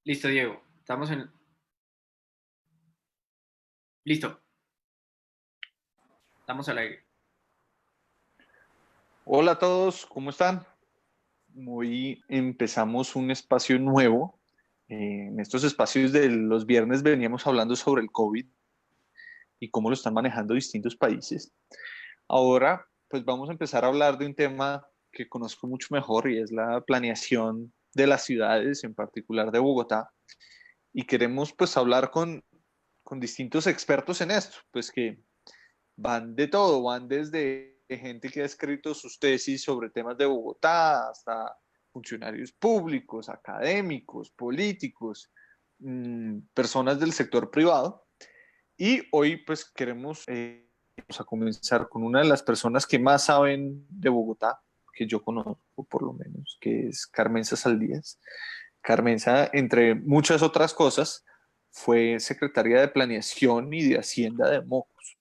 Listo, Diego. Estamos en... Listo. Estamos al aire. Hola a todos, ¿cómo están? Hoy empezamos un espacio nuevo. En estos espacios de los viernes veníamos hablando sobre el COVID y cómo lo están manejando distintos países. Ahora, pues vamos a empezar a hablar de un tema que conozco mucho mejor y es la planeación de las ciudades, en particular de Bogotá. Y queremos pues hablar con distintos expertos en esto, pues que van de todo, van desde gente que ha escrito sus tesis sobre temas de Bogotá hasta funcionarios públicos, académicos, políticos, personas del sector privado. Y hoy pues queremos vamos a comenzar con una de las personas que más saben de Bogotá, que yo conozco por lo menos, que es Carmenza Saldías. Carmenza, entre muchas otras cosas, fue secretaria de Planeación y de Hacienda de Mocus.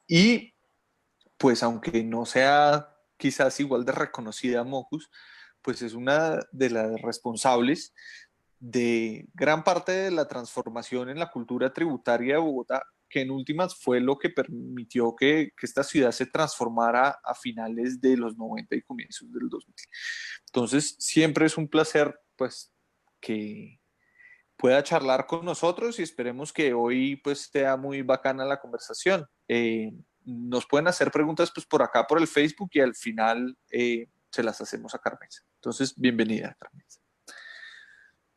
Y pues aunque no sea quizás igual de reconocida Mocus, pues es una de las responsables de gran parte de la transformación en la cultura tributaria de Bogotá, que en últimas fue lo que permitió que esta ciudad se transformara a finales de los 90 y comienzos del 2000. Entonces, siempre es un placer, pues, que pueda charlar con nosotros y esperemos que hoy, pues, sea muy bacana la conversación. Nos pueden hacer preguntas, pues, por acá, por el Facebook y al final se las hacemos a Carmenza. Entonces, bienvenida, Carmenza.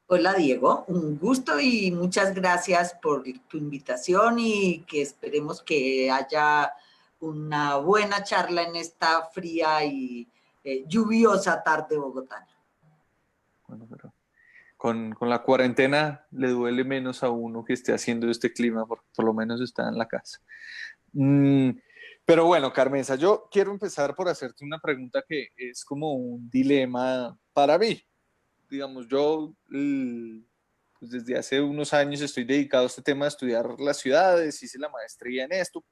Hola Diego, un gusto y muchas gracias por tu invitación y que esperemos que haya una buena charla en esta fría y lluviosa tarde bogotana. Bueno, pero con la cuarentena le duele menos a uno que esté haciendo este clima, porque por lo menos está en la casa. Mm, pero bueno, Carmenza, yo quiero empezar por hacerte una pregunta que es como un dilema para mí. Digamos, yo pues desde hace unos años estoy dedicado a este tema de estudiar las ciudades, hice la maestría en esto,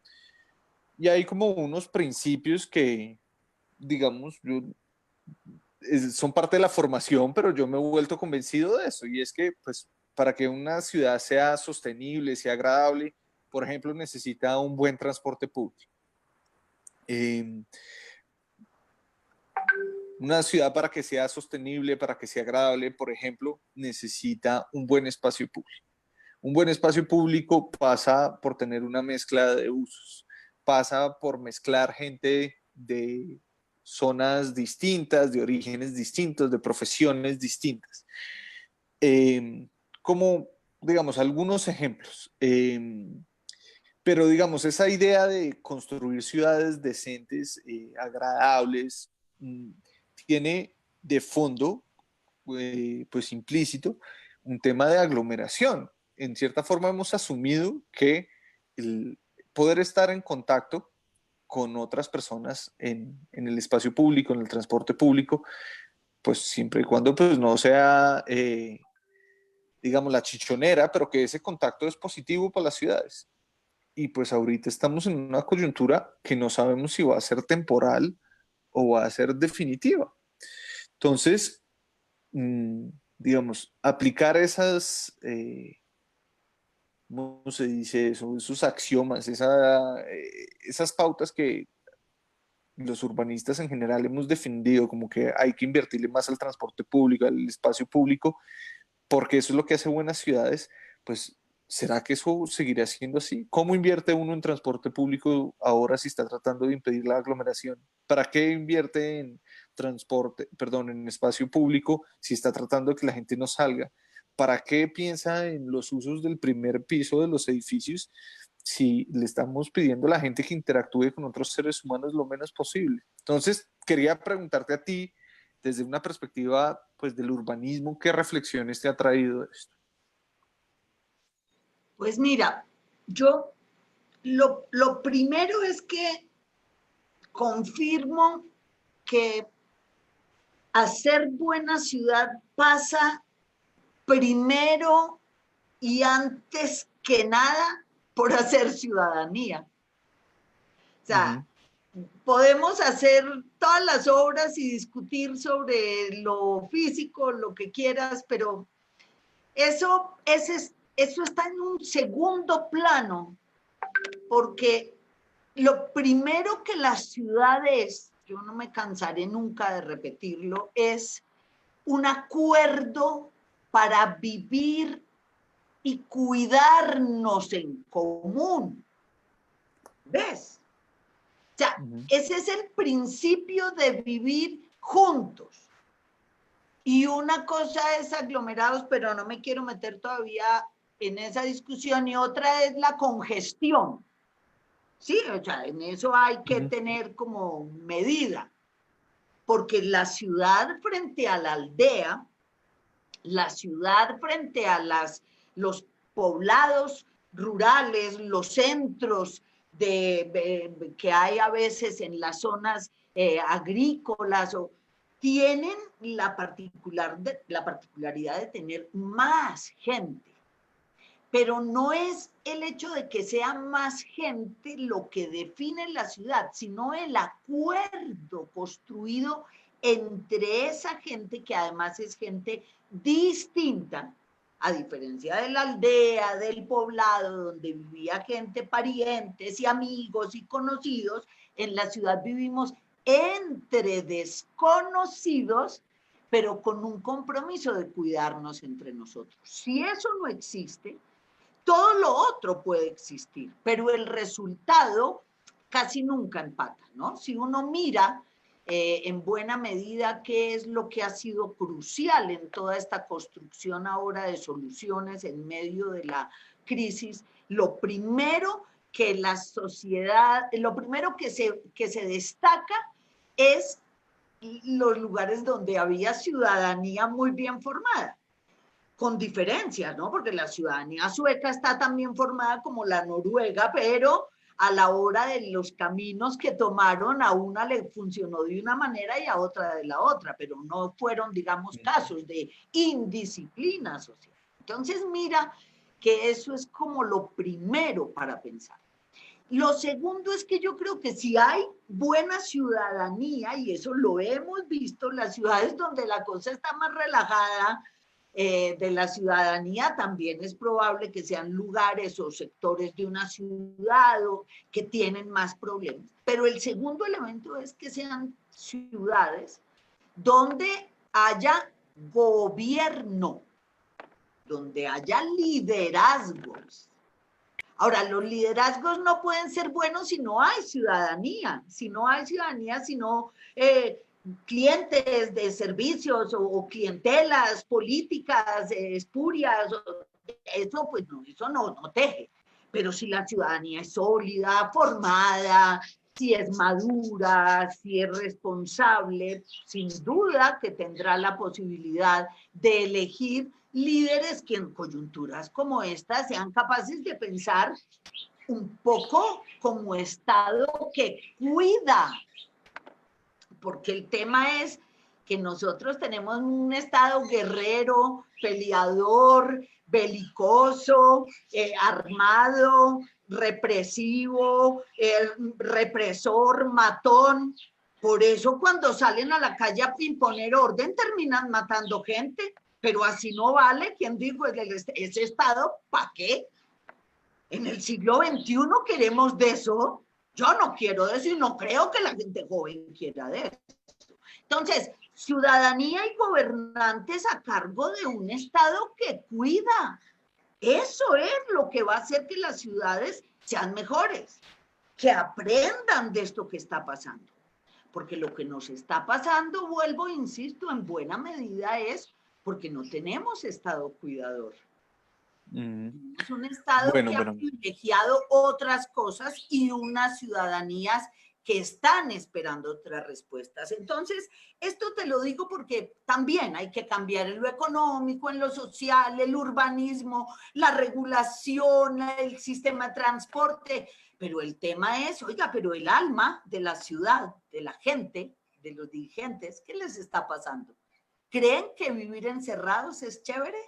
y hay como unos principios que, digamos, son parte de la formación, pero yo me he vuelto convencido de eso, y es que, pues, para que una ciudad sea sostenible, sea agradable, por ejemplo, necesita un buen transporte público. Eh, Una ciudad para que sea sostenible, para que sea agradable, por ejemplo, necesita un buen espacio público. Un buen espacio público pasa por tener una mezcla de usos, pasa por mezclar gente de zonas distintas, de orígenes distintos, de profesiones distintas. Eh, Como, digamos, algunos ejemplos. Pero, digamos, esa idea de construir ciudades decentes, agradables, mmm, tiene de fondo, pues implícito, un tema de aglomeración. En cierta forma hemos asumido que el poder estar en contacto con otras personas en el espacio público, en el transporte público, pues siempre y cuando pues, no sea, digamos, la chichonera, pero que ese contacto es positivo para las ciudades. Y pues ahorita estamos en una coyuntura que no sabemos si va a ser temporal o va a ser definitiva. Entonces, digamos, aplicar ¿cómo se dice eso? Esos axiomas, esas pautas que los urbanistas en general hemos defendido, como que hay que invertirle más al transporte público, al espacio público, porque eso es lo que hace buenas ciudades, pues ¿será que eso seguirá siendo así? ¿Cómo invierte uno en transporte público ahora si está tratando de impedir la aglomeración? ¿Para qué invierte en transporte, perdón, en espacio público si está tratando de que la gente no salga? ¿Para qué piensa en los usos del primer piso de los edificios si le estamos pidiendo a la gente que interactúe con otros seres humanos lo menos posible? Entonces, quería preguntarte a ti, desde una perspectiva pues, del urbanismo, ¿qué reflexiones te ha traído esto? Pues mira, yo lo primero es que confirmo que hacer buena ciudad pasa primero y antes que nada por hacer ciudadanía. O sea, podemos hacer todas las obras y discutir sobre lo físico, lo que quieras, pero Eso está en un segundo plano, porque lo primero que las ciudades, yo no me cansaré nunca de repetirlo, es un acuerdo para vivir y cuidarnos en común. ¿Ves? O sea, ese es el principio de vivir juntos. Y una cosa es aglomerados, pero no me quiero meter todavía en esa discusión, y otra es la congestión. Sí, o sea, en eso hay que tener como medida, porque la ciudad frente a la aldea, la ciudad frente a los poblados rurales, los centros que hay a veces en las zonas agrícolas, tienen la particularidad de tener más gente. Pero no es el hecho de que sea más gente lo que define la ciudad, sino el acuerdo construido entre esa gente, que además es gente distinta, a diferencia de la aldea, del poblado, donde vivía gente, parientes y amigos y conocidos. En la ciudad vivimos entre desconocidos, pero con un compromiso de cuidarnos entre nosotros. Si eso no existe, todo lo otro puede existir, pero el resultado casi nunca empata, ¿no? Si uno mira en buena medida qué es lo que ha sido crucial en toda esta construcción ahora de soluciones en medio de la crisis, lo primero que la sociedad, lo primero que se destaca es los lugares donde había ciudadanía muy bien formada, con diferencias, ¿no? Porque la ciudadanía sueca está también formada como la noruega, pero a la hora de los caminos que tomaron, a una le funcionó de una manera y a otra de la otra, pero no fueron, digamos, casos de indisciplina social. Entonces, mira que eso es como lo primero para pensar. Lo segundo es que yo creo que si hay buena ciudadanía, y eso lo hemos visto, las ciudades donde la cosa está más relajada, de la ciudadanía, también es probable que sean lugares o sectores de una ciudad que tienen más problemas. Pero el segundo elemento es que sean ciudades donde haya gobierno, donde haya liderazgos. Ahora, los liderazgos no pueden ser buenos si no hay ciudadanía, si no clientes de servicios o clientelas políticas espurias, eso pues no, eso no teje. Pero si la ciudadanía es sólida, formada, si es madura, si es responsable, sin duda que tendrá la posibilidad de elegir líderes que en coyunturas como esta sean capaces de pensar un poco como Estado que cuida, porque el tema es que nosotros tenemos un Estado guerrero, peleador, belicoso, armado, represivo, represor, matón. Por eso cuando salen a la calle a imponer orden terminan matando gente, pero así no vale. ¿Quién dijo ese Estado? ¿Para qué? En el siglo XXI queremos de eso. Yo no quiero de eso y no creo que la gente joven quiera de eso. Entonces, ciudadanía y gobernantes a cargo de un Estado que cuida. Eso es lo que va a hacer que las ciudades sean mejores, que aprendan de esto que está pasando. Porque lo que nos está pasando, vuelvo, insisto, en buena medida es porque no tenemos Estado cuidador. Es un Estado que ha privilegiado otras cosas y unas ciudadanías que están esperando otras respuestas. Entonces, esto te lo digo porque también hay que cambiar en lo económico, en lo social, el urbanismo, la regulación, el sistema de transporte, pero el tema es, oiga, pero el alma de la ciudad, de la gente, de los dirigentes, ¿qué les está pasando? ¿Creen que vivir encerrados es chévere?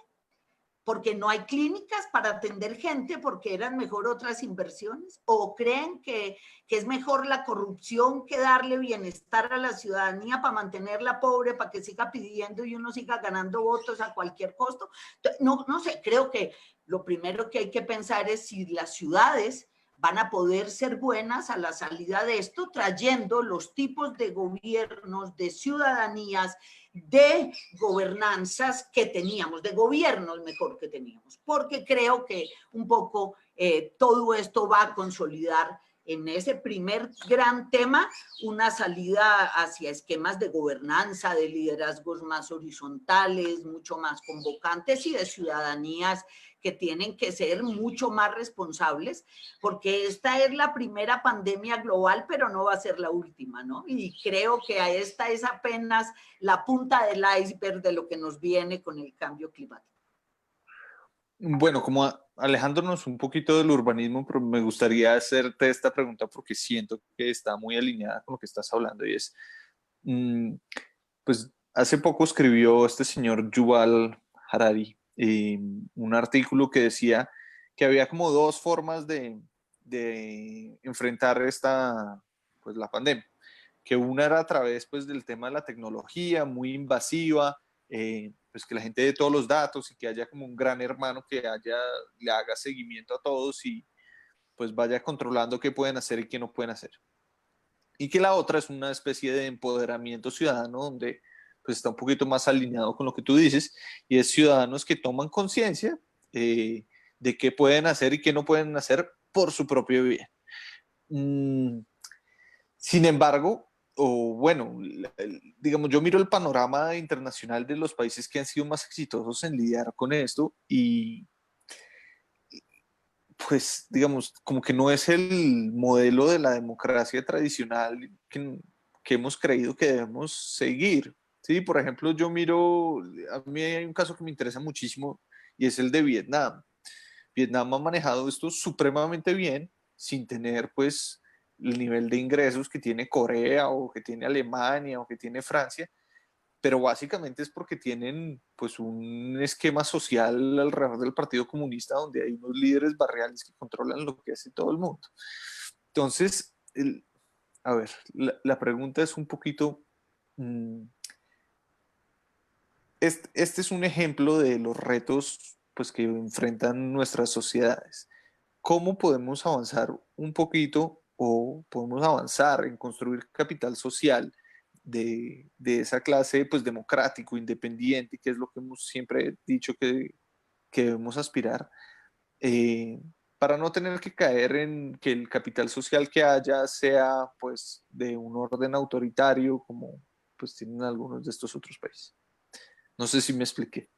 porque no hay clínicas para atender gente, porque eran mejor otras inversiones, o creen que es mejor la corrupción que darle bienestar a la ciudadanía para mantenerla pobre, para que siga pidiendo y uno siga ganando votos a cualquier costo. No, no sé, creo que lo primero que hay que pensar es si las ciudades van a poder ser buenas a la salida de esto, trayendo los tipos de gobiernos, de ciudadanías, de gobernanzas que teníamos, de gobiernos mejor que teníamos, porque creo que un poco todo esto va a consolidar en ese primer gran tema una salida hacia esquemas de gobernanza, de liderazgos más horizontales, mucho más convocantes y de ciudadanías que tienen que ser mucho más responsables, porque esta es la primera pandemia global, pero no va a ser la última, ¿no? Y creo que a esta es apenas la punta del iceberg de lo que nos viene con el cambio climático. Bueno, como alejándonos un poquito del urbanismo, pero me gustaría hacerte esta pregunta porque siento que está muy alineada con lo que estás hablando y es, pues hace poco escribió este señor Yuval Harari un artículo que decía que había como dos formas de enfrentar pues la pandemia, que una era a través pues del tema de la tecnología muy invasiva, pues que la gente dé todos los datos y que haya como un gran hermano que le haga seguimiento a todos y pues vaya controlando qué pueden hacer y qué no pueden hacer. Y que la otra es una especie de empoderamiento ciudadano donde pues está un poquito más alineado con lo que tú dices y es ciudadanos que toman conciencia de qué pueden hacer y qué no pueden hacer por su propio bien. Sin embargo, o bueno, digamos, yo miro el panorama internacional de los países que han sido más exitosos en lidiar con esto y pues, digamos, como que no es el modelo de la democracia tradicional que hemos creído que debemos seguir. Sí, por ejemplo, yo miro, a mí hay un caso que me interesa muchísimo y es el de Vietnam. Vietnam ha manejado esto supremamente bien sin tener pues el nivel de ingresos que tiene Corea o que tiene Alemania o que tiene Francia, pero básicamente es porque tienen pues un esquema social alrededor del Partido Comunista donde hay unos líderes barriales que controlan lo que hace todo el mundo. Entonces, a ver, la pregunta es un poquito, este es un ejemplo de los retos pues, que enfrentan nuestras sociedades. ¿Cómo podemos avanzar un poquito o podemos avanzar en construir capital social de esa clase pues, democrático, independiente, que es lo que hemos siempre dicho que debemos aspirar, para no tener que caer en que el capital social que haya sea pues, de un orden autoritario como pues, tienen algunos de estos otros países? No sé si me expliqué.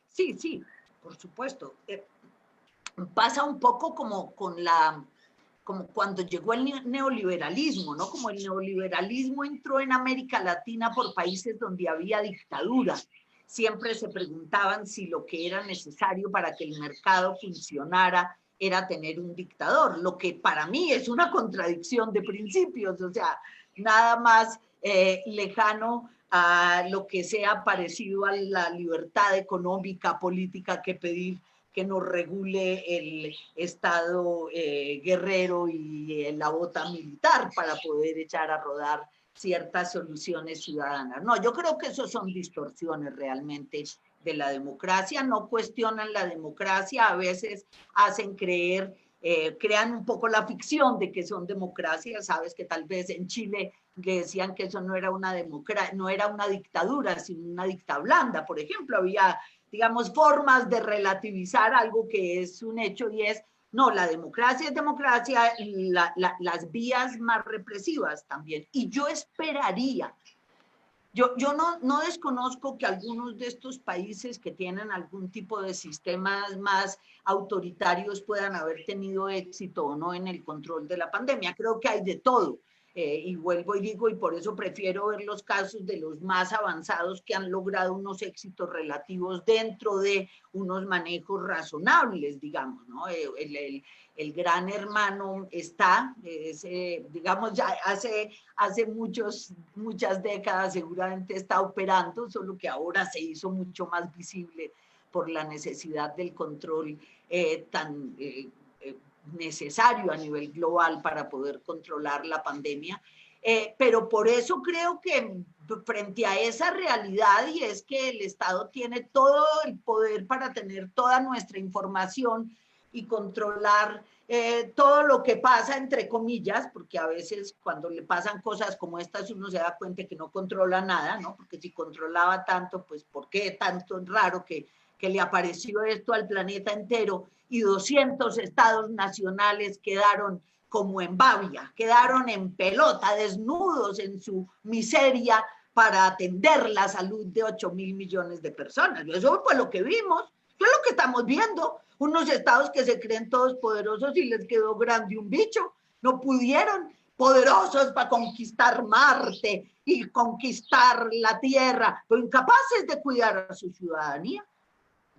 Sí, sí, por supuesto. Pasa un poco como como cuando llegó el neoliberalismo, ¿no? Como el neoliberalismo entró en América Latina por países donde había dictadura. Siempre se preguntaban si lo que era necesario para que el mercado funcionara era tener un dictador, lo que para mí es una contradicción de principios, o sea, nada más lejano a lo que sea parecido a la libertad económica, política que pedir que nos regule el Estado guerrero y la bota militar para poder echar a rodar ciertas soluciones ciudadanas. No, yo creo que eso son distorsiones realmente de la democracia, no cuestionan la democracia, a veces hacen creer, crean un poco la ficción de que son democracias, sabes que tal vez en Chile que decían que eso no era una democracia, no era una dictadura, sino una dicta blanda, por ejemplo, había digamos, formas de relativizar algo que es un hecho y es, no, la democracia es democracia, las vías más represivas también. Y yo esperaría, yo no desconozco que algunos de estos países que tienen algún tipo de sistemas más autoritarios puedan haber tenido éxito o no en el control de la pandemia. Creo que hay de todo. Y vuelvo y digo, y por eso prefiero ver los casos de los más avanzados que han logrado unos éxitos relativos dentro de unos manejos razonables, digamos, ¿no? El gran hermano está, digamos, ya hace muchas décadas seguramente está operando, solo que ahora se hizo mucho más visible por la necesidad del control tan necesario a nivel global para poder controlar la pandemia. Pero por eso creo que frente a esa realidad, y es que el Estado tiene todo el poder para tener toda nuestra información y controlar todo lo que pasa, entre comillas, porque a veces cuando le pasan cosas como estas uno se da cuenta que no controla nada, ¿no? Porque si controlaba tanto, pues ¿por qué tanto raro que le apareció esto al planeta entero y 200 estados nacionales quedaron como en babia, quedaron en pelota, desnudos en su miseria para atender la salud de 8.000 millones de personas? Eso fue lo que vimos, eso es lo que estamos viendo. Unos estados que se creen todos poderosos y les quedó grande un bicho, no pudieron, poderosos para conquistar Marte y conquistar la Tierra, pero incapaces de cuidar a su ciudadanía.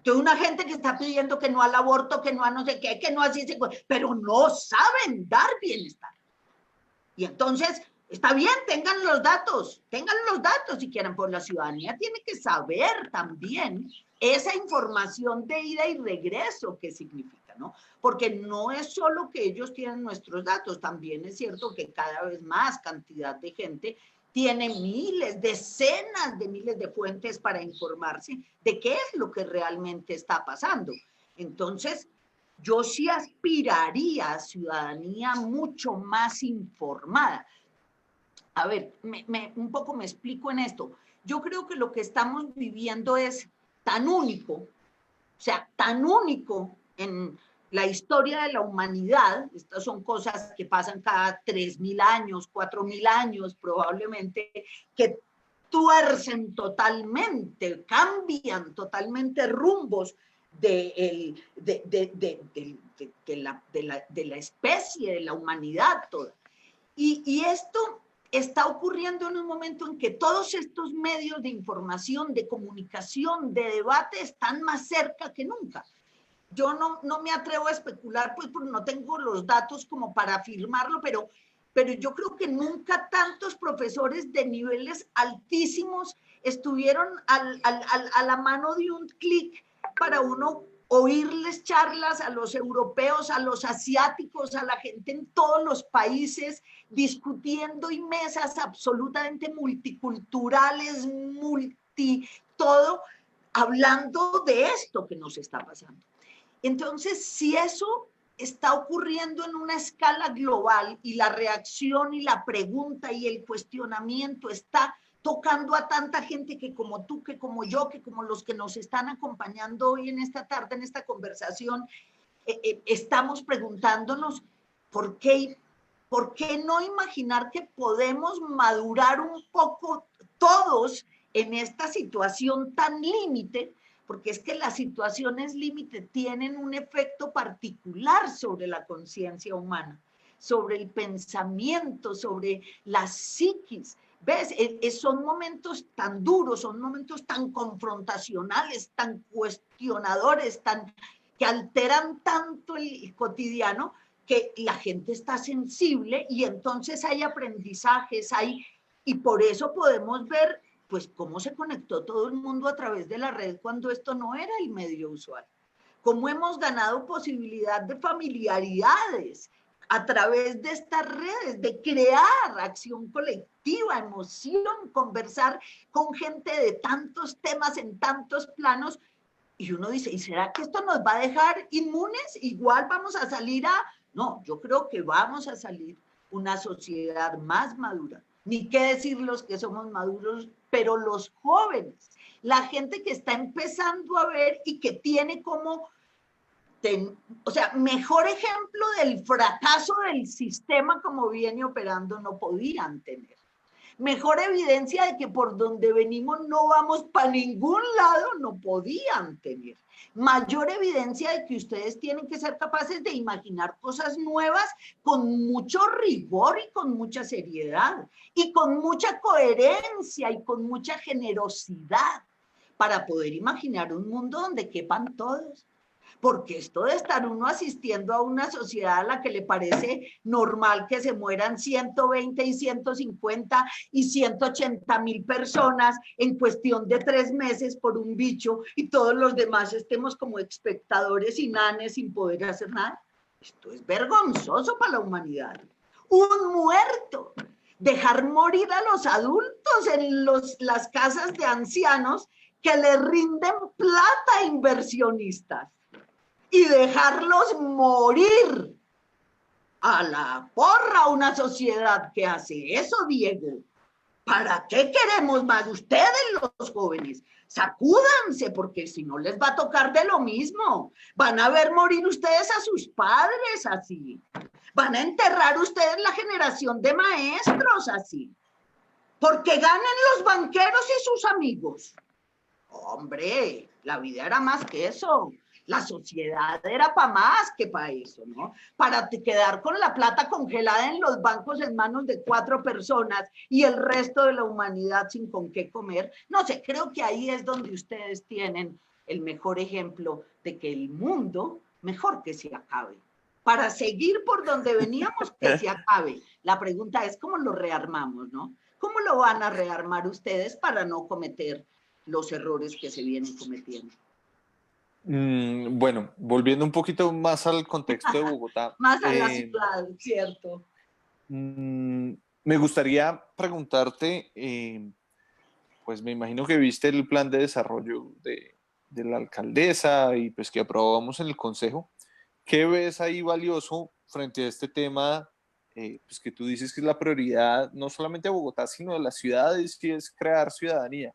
De una gente que está pidiendo que no al aborto, que no a no sé qué, que no así se puede, pero no saben dar bienestar. Y entonces, está bien, tengan los datos si quieren, pues la ciudadanía tiene que saber también esa información de ida y regreso que significa, ¿no? Porque no es solo que ellos tienen nuestros datos, también es cierto que cada vez más cantidad de gente tiene miles, decenas de miles de fuentes para informarse de qué es lo que realmente está pasando. Entonces, yo sí aspiraría a ciudadanía mucho más informada. A ver, un poco me explico en esto. Yo creo que lo que estamos viviendo es tan único, o sea, tan único en la historia de la humanidad. Estas son cosas que pasan cada 3.000 años, 4.000 años probablemente, que tuercen totalmente, cambian totalmente rumbos de la especie, de la humanidad toda. Y esto está ocurriendo en un momento en que todos estos medios de información, de comunicación, de debate están más cerca que nunca. Yo no me atrevo a especular, pues porque no tengo los datos como para afirmarlo, pero yo creo que nunca tantos profesores de niveles altísimos estuvieron a la mano de un clic para uno oírles charlas a los europeos, a los asiáticos, a la gente en todos los países, discutiendo y mesas absolutamente multiculturales, todo, hablando de esto que nos está pasando. Entonces, si eso está ocurriendo en una escala global y la reacción y la pregunta y el cuestionamiento está tocando a tanta gente que como tú, que como yo, que como los que nos están acompañando hoy en esta tarde, en esta conversación, estamos preguntándonos ¿por qué no imaginar que podemos madurar un poco todos en esta situación tan límite? Porque es que las situaciones límite tienen un efecto particular sobre la conciencia humana, sobre el pensamiento, sobre la psiquis. ¿Ves? Son momentos tan duros, son momentos tan confrontacionales, tan cuestionadores, que alteran tanto el cotidiano, que la gente está sensible y entonces hay aprendizajes, y por eso podemos ver pues cómo se conectó todo el mundo a través de la red cuando esto no era el medio usual. Cómo hemos ganado posibilidad de familiaridades a través de estas redes, de crear acción colectiva, emoción, conversar con gente de tantos temas en tantos planos. Y uno dice, ¿y será que esto nos va a dejar inmunes? Igual vamos a salir a... No, yo creo que vamos a salir una sociedad más madura. Ni qué decir los que somos maduros, pero los jóvenes, la gente que está empezando a ver y que tiene como, o sea, mejor ejemplo del fracaso del sistema como viene operando no podían tener. Mejor evidencia de que por donde venimos no vamos para ningún lado no podían tener. Mayor evidencia de que ustedes tienen que ser capaces de imaginar cosas nuevas con mucho rigor y con mucha seriedad y con mucha coherencia y con mucha generosidad para poder imaginar un mundo donde quepan todos. porque esto de estar uno asistiendo a una sociedad a la que le parece normal que se mueran 120 y 150 y 180.000 personas en cuestión de 3 meses por un bicho y todos los demás estemos como espectadores inanes sin poder hacer nada. Esto es vergonzoso para la humanidad. Un muerto. Dejar morir a los adultos en las casas de ancianos que le rinden plata a inversionistas y dejarlos morir a la porra una sociedad que hace eso, Diego. ¿Para qué queremos más? Ustedes, los jóvenes, sacúdanse, porque si no les va a tocar de lo mismo. Van a ver morir ustedes a sus padres así. Van a enterrar ustedes la generación de maestros así. Porque ganen los banqueros y sus amigos. Hombre, la vida era más que eso. La sociedad era para más que para eso, ¿no? Para quedar con la plata congelada en los bancos en manos de 4 personas y el resto de la humanidad sin con qué comer. No sé, creo que ahí es donde ustedes tienen el mejor ejemplo de que el mundo, mejor que se acabe. Para seguir por donde veníamos, que se acabe. La pregunta es, ¿cómo lo rearmamos, no? ¿Cómo lo van a rearmar ustedes para no cometer los errores que se vienen cometiendo? Bueno, volviendo un poquito más al contexto de Bogotá. Más a la ciudad, ¿cierto? Me gustaría preguntarte, pues me imagino que viste el plan de desarrollo de la alcaldesa y pues que aprobamos en el consejo. ¿Qué ves ahí valioso frente a este tema, pues que tú dices que es la prioridad no solamente de Bogotá, sino de las ciudades, que es crear ciudadanía?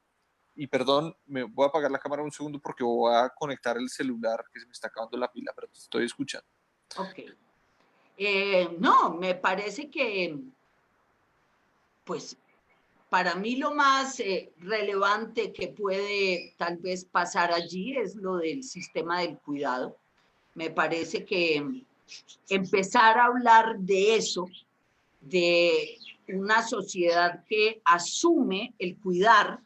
Y perdón, me voy a apagar la cámara un segundo porque voy a conectar el celular que se me está acabando la pila, pero te estoy escuchando. Ok. No, me parece que, pues, para mí lo más relevante que puede tal vez pasar allí es lo del sistema del cuidado. Me parece que empezar a hablar de eso, de una sociedad que asume el cuidar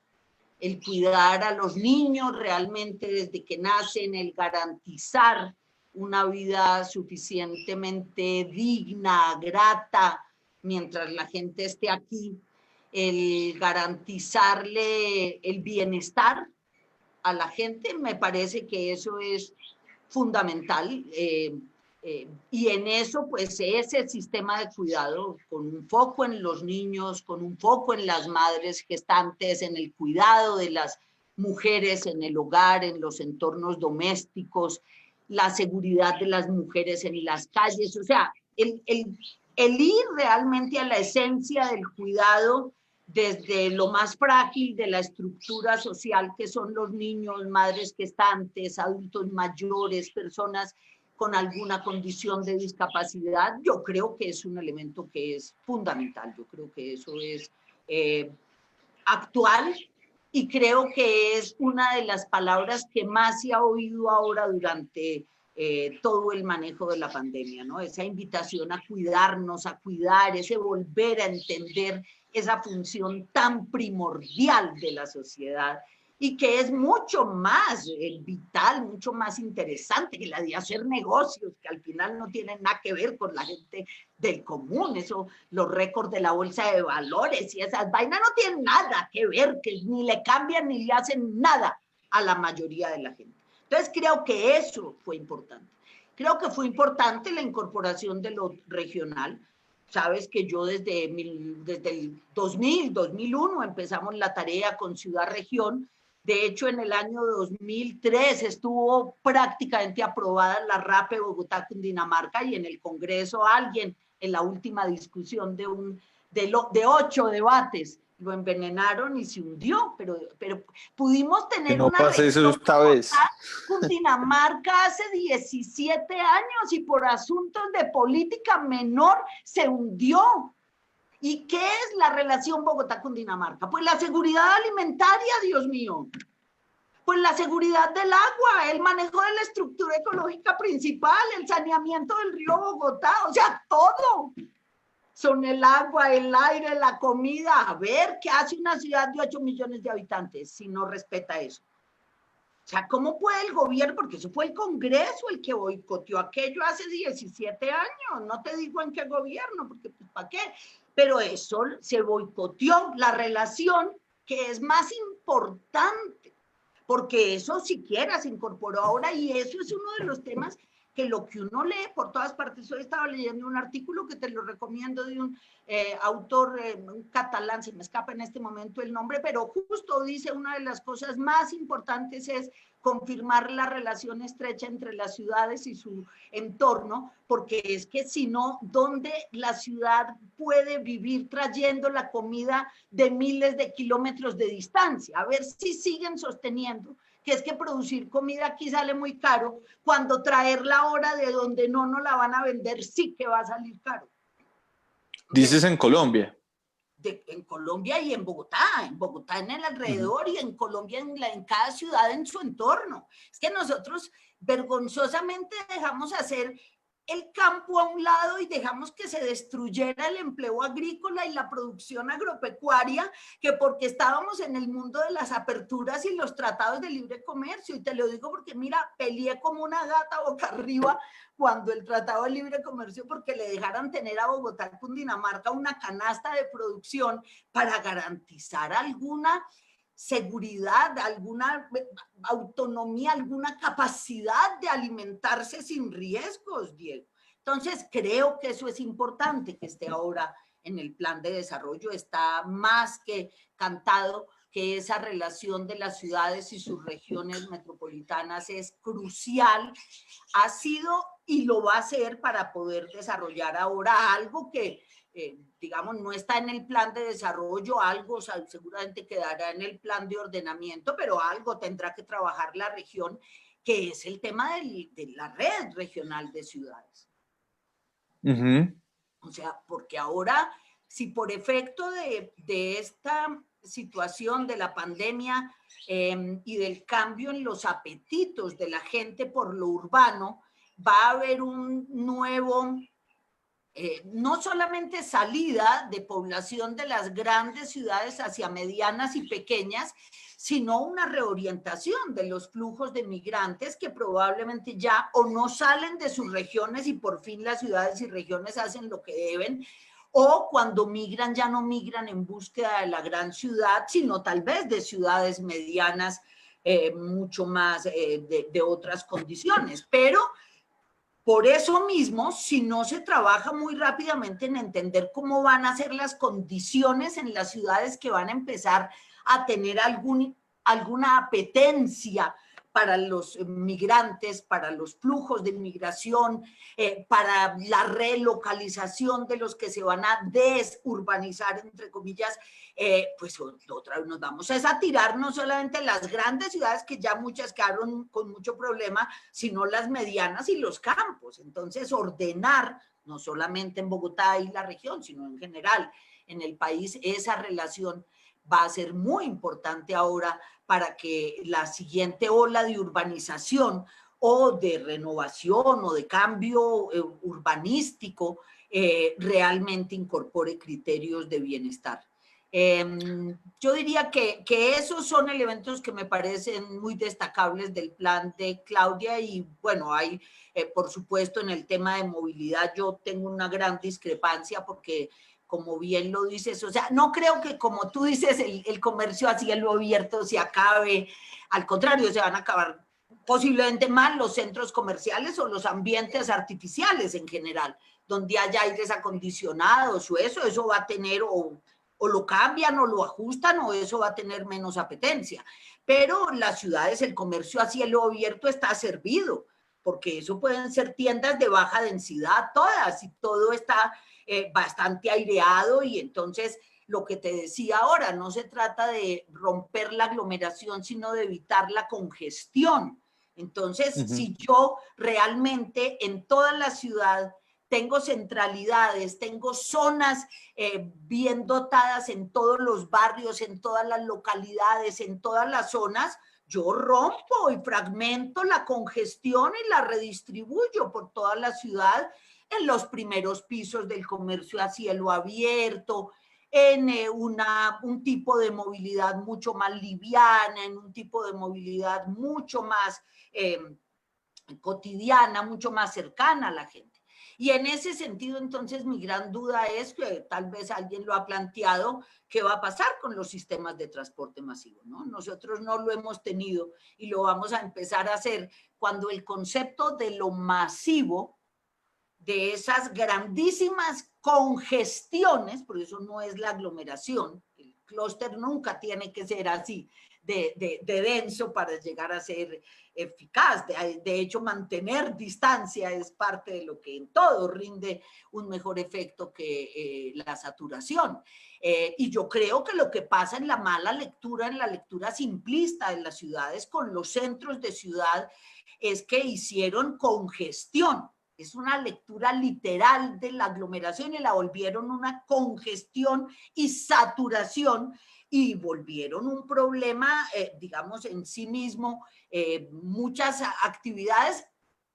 a los niños realmente desde que nacen, el garantizar una vida suficientemente digna, grata, mientras la gente esté aquí, el garantizarle el bienestar a la gente, me parece que eso es fundamental. Y en eso, pues, ese sistema de cuidado, con un foco en los niños, con un foco en las madres gestantes, en el cuidado de las mujeres en el hogar, en los entornos domésticos, la seguridad de las mujeres en las calles, o sea, el ir realmente a la esencia del cuidado desde lo más frágil de la estructura social, que son los niños, madres gestantes, adultos mayores, personas con alguna condición de discapacidad, yo creo que es un elemento que es fundamental. Yo creo que eso es actual y creo que es una de las palabras que más se ha oído ahora durante todo el manejo de la pandemia, ¿no? Esa invitación a cuidarnos, a cuidar, ese volver a entender esa función tan primordial de la sociedad y que es mucho más vital, mucho más interesante que la de hacer negocios, que al final no tienen nada que ver con la gente del común, eso, los récords de la bolsa de valores y esas vainas no tienen nada que ver, que ni le cambian ni le hacen nada a la mayoría de la gente. Entonces creo que eso fue importante. Creo que fue importante la incorporación de lo regional. Sabes que yo desde el 2000, 2001 empezamos la tarea con Ciudad Región. De hecho, en el año 2003 estuvo prácticamente aprobada la RAPE Bogotá-Cundinamarca y en el Congreso alguien, en la última discusión de 8 debates, lo envenenaron y se hundió, pero pudimos tener Que no una pase eso esta vez. Cundinamarca hace 17 años y por asuntos de política menor se hundió. ¿Y qué es la relación Bogotá-Cundinamarca? Pues la seguridad alimentaria, Dios mío. Pues la seguridad del agua, el manejo de la estructura ecológica principal, el saneamiento del río Bogotá, o sea, todo. Son el agua, el aire, la comida. A ver, ¿qué hace una ciudad de 8 millones de habitantes si no respeta eso? O sea, ¿cómo puede el gobierno? Porque eso fue el Congreso el que boicoteó aquello hace 17 años. No te digo en qué gobierno, porque pues, ¿para qué? Pero eso se boicoteó, la relación que es más importante, porque eso siquiera se incorporó ahora y eso es uno de los temas que lo que uno lee por todas partes. Hoy estaba leyendo un artículo que te lo recomiendo de un autor, un catalán, se me escapa en este momento el nombre, pero justo dice una de las cosas más importantes es confirmar la relación estrecha entre las ciudades y su entorno, porque es que si no, ¿dónde la ciudad puede vivir trayendo la comida de miles de kilómetros de distancia? A ver si siguen sosteniendo que es que producir comida aquí sale muy caro, cuando traerla ahora de donde no nos la van a vender sí que va a salir caro. Dices en Colombia. En Colombia y en Bogotá en el alrededor y en Colombia en cada ciudad en su entorno. Es que nosotros vergonzosamente dejamos hacer el campo a un lado y dejamos que se destruyera el empleo agrícola y la producción agropecuaria, que porque estábamos en el mundo de las aperturas y los tratados de libre comercio. Y te lo digo porque, mira, peleé como una gata boca arriba cuando el tratado de libre comercio, porque le dejaran tener a Bogotá, Cundinamarca, una canasta de producción para garantizar alguna seguridad, alguna autonomía, alguna capacidad de alimentarse sin riesgos, Diego. Entonces, creo que eso es importante que esté ahora en el plan de desarrollo. Está más que cantado que esa relación de las ciudades y sus regiones metropolitanas es crucial, ha sido y lo va a ser para poder desarrollar ahora algo que digamos, no está en el plan de desarrollo, algo seguramente quedará en el plan de ordenamiento, pero algo tendrá que trabajar la región, que es el tema de la red regional de ciudades. O sea, porque ahora, si por efecto de esta situación de la pandemia y del cambio en los apetitos de la gente por lo urbano, va a haber un nuevo... no solamente salida de población de las grandes ciudades hacia medianas y pequeñas, sino una reorientación de los flujos de migrantes que probablemente ya o no salen de sus regiones y por fin las ciudades y regiones hacen lo que deben, o cuando migran ya no migran en búsqueda de la gran ciudad, sino tal vez de ciudades medianas mucho más de otras condiciones, pero por eso mismo, si no se trabaja muy rápidamente en entender cómo van a ser las condiciones en las ciudades que van a empezar a tener alguna apetencia para los migrantes, para los flujos de migración, para la relocalización de los que se van a desurbanizar, entre comillas, pues otra vez nos vamos a tirar no solamente las grandes ciudades, que ya muchas quedaron con mucho problema, sino las medianas y los campos. Entonces, ordenar, no solamente en Bogotá y la región, sino en general en el país, esa relación va a ser muy importante ahora para que la siguiente ola de urbanización o de renovación o de cambio urbanístico realmente incorpore criterios de bienestar. Yo diría que esos son elementos que me parecen muy destacables del plan de Claudia y bueno, hay por supuesto en el tema de movilidad yo tengo una gran discrepancia porque como bien lo dices, o sea, no creo que como tú dices el comercio a cielo abierto se acabe, al contrario, se van a acabar posiblemente más los centros comerciales o los ambientes artificiales en general, donde haya aires acondicionados o eso va a tener o lo cambian o lo ajustan o eso va a tener menos apetencia. Pero las ciudades, el comercio a cielo abierto está servido, porque eso pueden ser tiendas de baja densidad todas y todo está bastante aireado y entonces lo que te decía ahora, no se trata de romper la aglomeración, sino de evitar la congestión. Entonces, si yo realmente en toda la ciudad tengo centralidades, tengo zonas bien dotadas en todos los barrios, en todas las localidades, en todas las zonas, yo rompo y fragmento la congestión y la redistribuyo por toda la ciudad en los primeros pisos del comercio a cielo abierto, en un tipo de movilidad mucho más liviana, en un tipo de movilidad mucho más cotidiana, mucho más cercana a la gente. Y en ese sentido, entonces, mi gran duda es que tal vez alguien lo ha planteado, ¿qué va a pasar con los sistemas de transporte masivo? ¿No? Nosotros no lo hemos tenido y lo vamos a empezar a hacer cuando el concepto de lo masivo, de esas grandísimas congestiones, por eso no es la aglomeración, el clúster nunca tiene que ser así, de denso para llegar a ser eficaz. De hecho, mantener distancia es parte de lo que en todo rinde un mejor efecto que la saturación. Y yo creo que lo que pasa en la mala lectura, en la lectura simplista de las ciudades con los centros de ciudad, es que hicieron congestión. Es una lectura literal de la aglomeración y la volvieron una congestión y saturación y volvieron un problema, digamos, en sí mismo, muchas actividades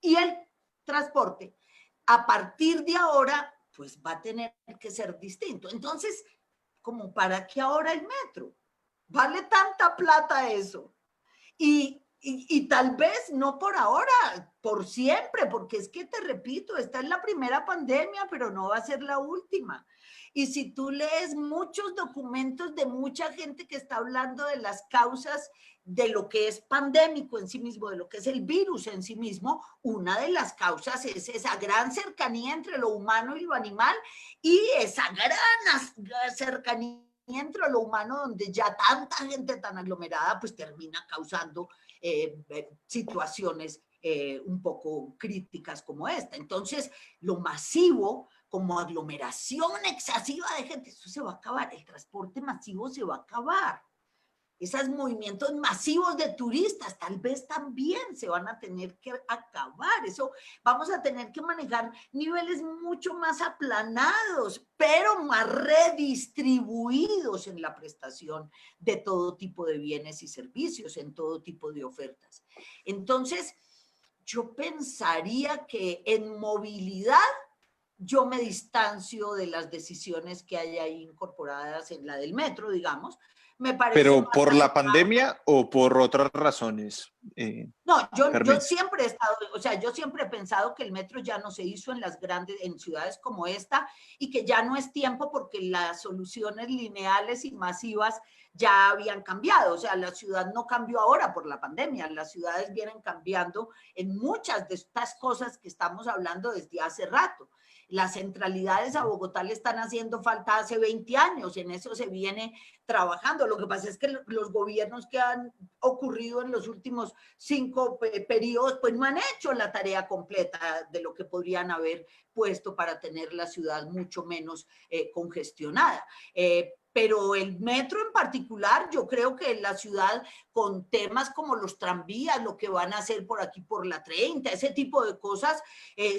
y el transporte. A partir de ahora, pues va a tener que ser distinto. Entonces, ¿como para qué ahora el metro? ¿Vale tanta plata eso? Y tal vez no por ahora, por siempre, porque es que te repito, esta es la primera pandemia, pero no va a ser la última. Y si tú lees muchos documentos de mucha gente que está hablando de las causas de lo que es pandémico en sí mismo, de lo que es el virus en sí mismo, una de las causas es esa gran cercanía entre lo humano y lo animal y esa gran cercanía entre lo humano donde ya tanta gente tan aglomerada pues termina causando situaciones un poco críticas como esta. Entonces, lo masivo, como aglomeración excesiva de gente, eso se va a acabar, el transporte masivo se va a acabar. Esos movimientos masivos de turistas tal vez también se van a tener que acabar. Eso vamos a tener que manejar niveles mucho más aplanados, pero más redistribuidos en la prestación de todo tipo de bienes y servicios, en todo tipo de ofertas. Entonces, yo pensaría que en movilidad yo me distancio de las decisiones que hay ahí incorporadas en la del metro, digamos. Me parece ¿Pero más por la adecuado. pandemia o por otras razones? No, yo Carmen. siempre he estado, o sea, yo siempre he pensado que el metro ya no se hizo en las grandes, en ciudades como esta, y que ya no es tiempo porque las soluciones lineales y masivas ya habían cambiado. O sea, la ciudad no cambió ahora por la pandemia, las ciudades vienen cambiando en muchas de estas cosas que estamos hablando desde hace rato. Las centralidades a Bogotá le están haciendo falta hace 20 años, en eso se viene trabajando. Lo que pasa es que los gobiernos que han ocurrido en los últimos 5 periodos, pues no han hecho la tarea completa de lo que podrían haber puesto para tener la ciudad mucho menos congestionada. Pero el metro en particular, yo creo que la ciudad con temas como los tranvías, lo que van a hacer por aquí por la 30, ese tipo de cosas,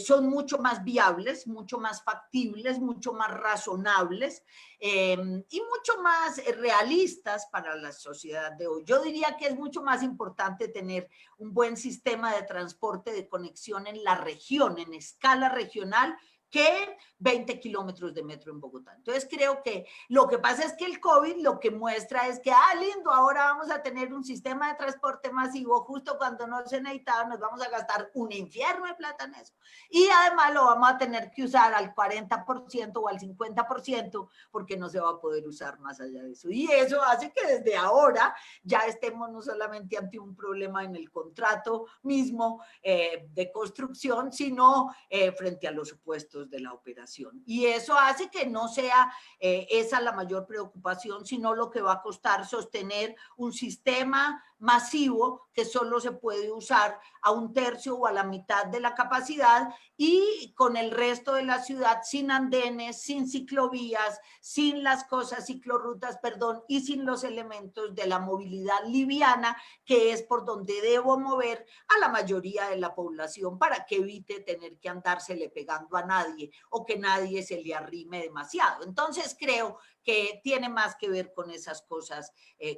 son mucho más viables, mucho más factibles, mucho más razonables y mucho más realistas para la sociedad de hoy. Yo diría que es mucho más importante tener un buen sistema de transporte de conexión en la región, en escala regional, que 20 kilómetros de metro en Bogotá. Entonces creo que lo que pasa es que el COVID lo que muestra es que, lindo, ahora vamos a tener un sistema de transporte masivo, justo cuando no se necesitaba, nos vamos a gastar un infierno de plata en eso. Y además lo vamos a tener que usar al 40% o al 50% porque no se va a poder usar más allá de eso. Y eso hace que desde ahora ya estemos no solamente ante un problema en el contrato mismo de construcción, sino frente a los supuestos de la operación. Y eso hace que no sea esa la mayor preocupación, sino lo que va a costar sostener un sistema masivo que solo se puede usar a un tercio o a la mitad de la capacidad y con el resto de la ciudad sin andenes, sin ciclovías, sin las cosas, ciclorrutas, perdón, y sin los elementos de la movilidad liviana, que es por donde debo mover a la mayoría de la población para que evite tener que andársele pegando a nadie o que nadie se le arrime demasiado. Entonces creo que tiene más que ver con esas cosas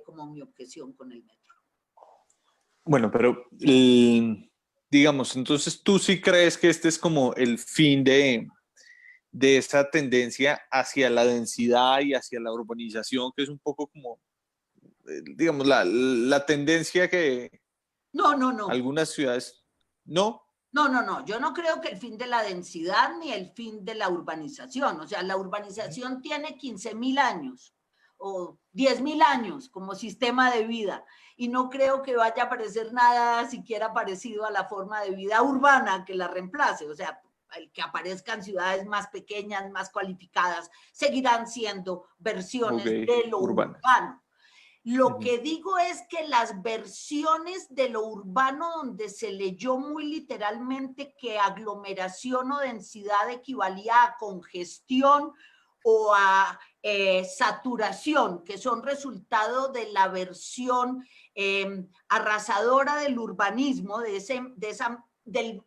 como mi objeción con el metro. Bueno, pero digamos, entonces tú sí crees que este es como el fin de esa tendencia hacia la densidad y hacia la urbanización, que es un poco como, digamos, la tendencia que No, no, no. algunas ciudades, no, No, no, no, yo no creo que el fin de la densidad ni el fin de la urbanización, o sea, la urbanización tiene 15.000 años o 10.000 años como sistema de vida y no creo que vaya a aparecer nada siquiera parecido a la forma de vida urbana que la reemplace, o sea, el que aparezcan ciudades más pequeñas, más cualificadas, seguirán siendo ok, versiones de lo urbanas. urbano. Lo que digo es que las versiones de lo urbano donde se leyó muy literalmente que aglomeración o densidad equivalía a congestión o a saturación, que son resultado de la versión arrasadora del urbanismo,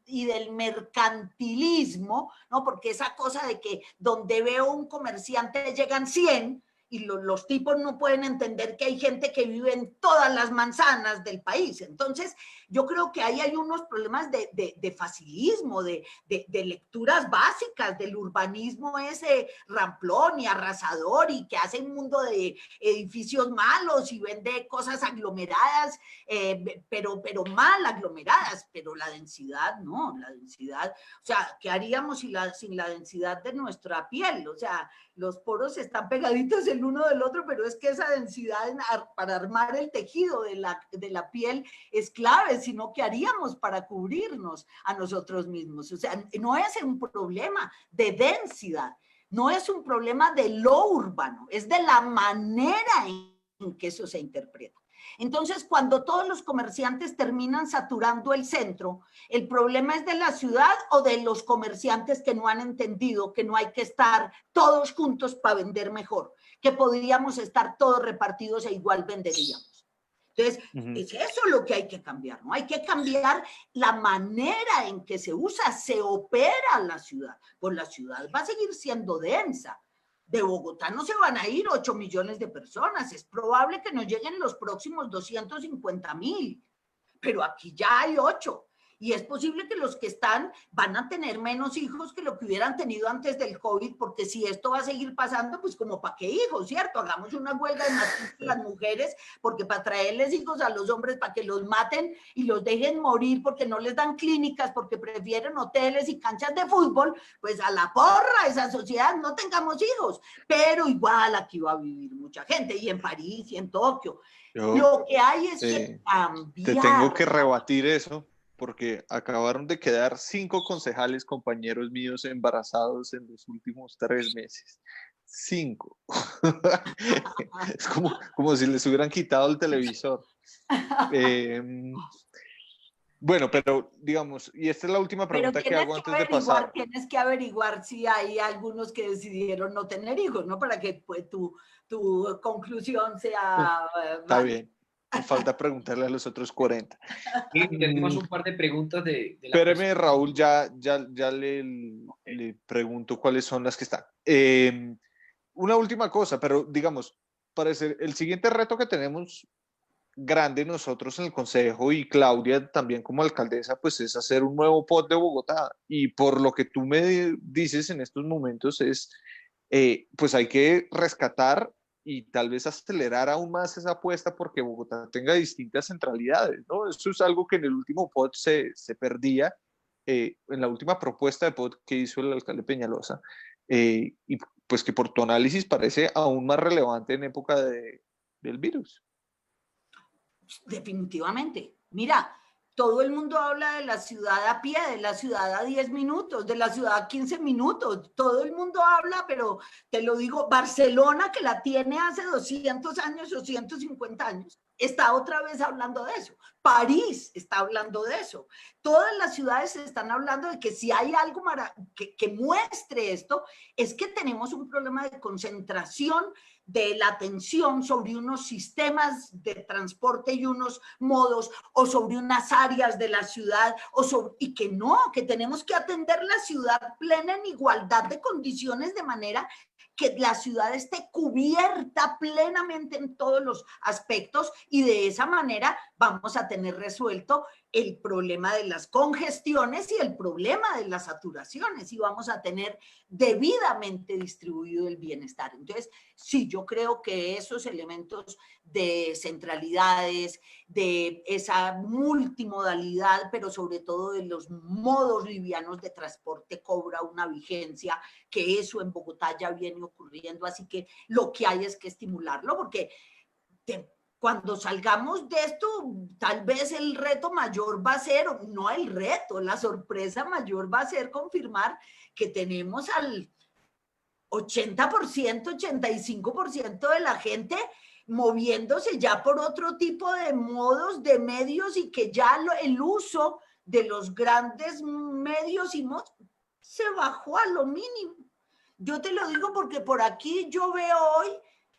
y del mercantilismo, ¿no? Porque esa cosa de que donde veo un comerciante llegan 100 y los tipos no pueden entender que hay gente que vive en todas las manzanas del país. Entonces, yo creo que ahí hay unos problemas de facilismo, de lecturas básicas del urbanismo ese ramplón y arrasador y que hace un mundo de edificios malos y vende cosas aglomeradas, pero mal aglomeradas, pero la densidad no, la densidad, o sea, ¿qué haríamos sin la densidad de nuestra piel? O sea, los poros están pegaditos el uno del otro, pero es que esa densidad para armar el tejido de la piel es clave, sino ¿qué haríamos para cubrirnos a nosotros mismos? O sea, no es un problema de densidad, no es un problema de lo urbano, es de la manera en que eso se interpreta. Entonces, cuando todos los comerciantes terminan saturando el centro, ¿el problema es de la ciudad o de los comerciantes que no han entendido que no hay que estar todos juntos para vender mejor? Que podríamos estar todos repartidos e igual venderíamos. Entonces, es eso lo que hay que cambiar, ¿no? Hay que cambiar la manera en que se usa, se opera la ciudad. Pues la ciudad va a seguir siendo densa. De Bogotá no se van a ir 8 millones de personas, es probable que nos lleguen los próximos 250.000, pero aquí ya hay 8. Y es posible que los que están van a tener menos hijos que lo que hubieran tenido antes del COVID, porque si esto va a seguir pasando, pues como para qué hijos, ¿cierto? Hagamos una huelga de matrícula a las mujeres, porque para traerles hijos a los hombres, para que los maten y los dejen morir, porque no les dan clínicas, porque prefieren hoteles y canchas de fútbol, pues a la porra esa sociedad, no tengamos hijos. Pero igual aquí va a vivir mucha gente, y en París y en Tokio. Lo que hay es que cambiar. Te tengo que rebatir eso, porque acabaron de quedar 5 concejales, compañeros míos, embarazados en los últimos 3 meses. 5. Es como si les hubieran quitado el televisor. Bueno, pero digamos, y esta es la última pregunta que hago antes de pasar. Tienes que averiguar si hay algunos que decidieron no tener hijos, ¿no? Para que pues, tu conclusión sea... Está bien. Me falta preguntarle a los otros 40. Sí, tenemos un par de preguntas de la Espéreme, Raúl, ya le pregunto cuáles son las que están. Una última cosa, pero digamos, parece el siguiente reto que tenemos grande nosotros en el Consejo y Claudia también como alcaldesa, pues es hacer un nuevo POT de Bogotá. Y por lo que tú me dices en estos momentos es, pues hay que rescatar y tal vez acelerar aún más esa apuesta porque Bogotá tenga distintas centralidades, ¿no? Eso es algo que en el último POT se perdía, en la última propuesta de POT que hizo el alcalde Peñalosa, y pues que por tu análisis parece aún más relevante en época del virus. Definitivamente. Mira, todo el mundo habla de la ciudad a pie, de la ciudad a 10 minutos, de la ciudad a 15 minutos. Todo el mundo habla, pero te lo digo, Barcelona, que la tiene hace 200 años o 150 años, está otra vez hablando de eso. París está hablando de eso. Todas las ciudades están hablando de que si hay algo que muestre esto, es que tenemos un problema de concentración de la atención sobre unos sistemas de transporte y unos modos o sobre unas áreas de la ciudad y que tenemos que atender la ciudad plena en igualdad de condiciones de manera que la ciudad esté cubierta plenamente en todos los aspectos y de esa manera vamos a tener resuelto el problema de las congestiones y el problema de las saturaciones y vamos a tener debidamente distribuido el bienestar. Entonces, sí, yo creo que esos elementos de centralidades, de esa multimodalidad, pero sobre todo de los modos livianos de transporte cobra una vigencia, que eso en Bogotá ya viene ocurriendo, así que lo que hay es que estimularlo, porque cuando salgamos de esto, tal vez el reto mayor va a ser, no el reto, la sorpresa mayor va a ser confirmar que tenemos al 80%, 85% de la gente moviéndose ya por otro tipo de modos, de medios y que ya el uso de los grandes medios y modos se bajó a lo mínimo. Yo te lo digo porque por aquí yo veo hoy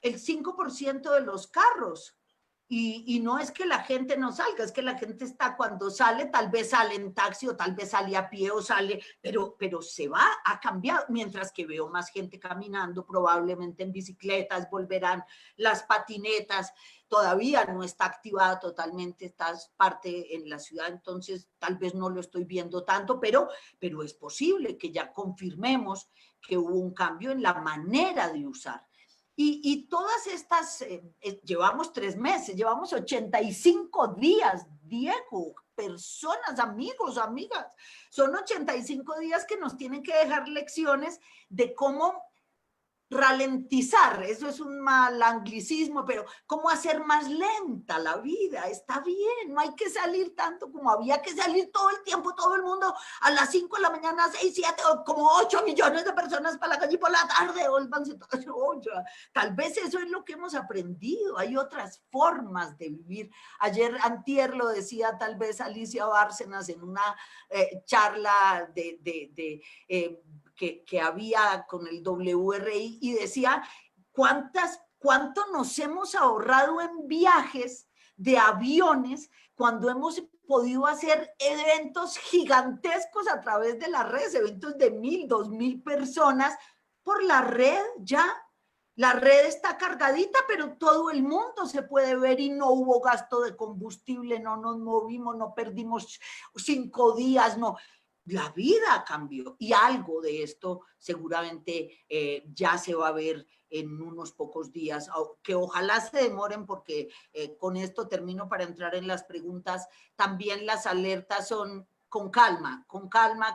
el 5% de los carros. Y no es que la gente no salga, es que la gente está cuando sale, tal vez sale en taxi o tal vez sale a pie o sale, pero se va, ha cambiado, mientras que veo más gente caminando, probablemente en bicicletas, volverán las patinetas, todavía no está activada totalmente esta parte en la ciudad, entonces tal vez no lo estoy viendo tanto, pero es posible que ya confirmemos que hubo un cambio en la manera de usar. Y todas estas, llevamos 3 meses, llevamos 85 días, Diego, personas, amigos, amigas, son 85 días que nos tienen que dejar lecciones de cómo ralentizar, eso es un mal anglicismo, pero cómo hacer más lenta la vida, está bien, no hay que salir tanto como había que salir todo el tiempo, todo el mundo a las 5 de la mañana, 6, 7, o como 8 millones de personas para la calle y por la tarde, tal vez eso es lo que hemos aprendido, hay otras formas de vivir. Ayer, antier lo decía tal vez Alicia Bárcenas en una charla que había con el WRI y decía cuánto nos hemos ahorrado en viajes de aviones cuando hemos podido hacer eventos gigantescos a través de las redes, eventos de 1,000, 2,000 personas por la red ya. La red está cargadita, pero todo el mundo se puede ver y no hubo gasto de combustible, no nos movimos, no perdimos 5 días, no. La vida cambió y algo de esto seguramente ya se va a ver en unos pocos días, que ojalá se demoren porque con esto termino para entrar en las preguntas. También las alertas son con calma,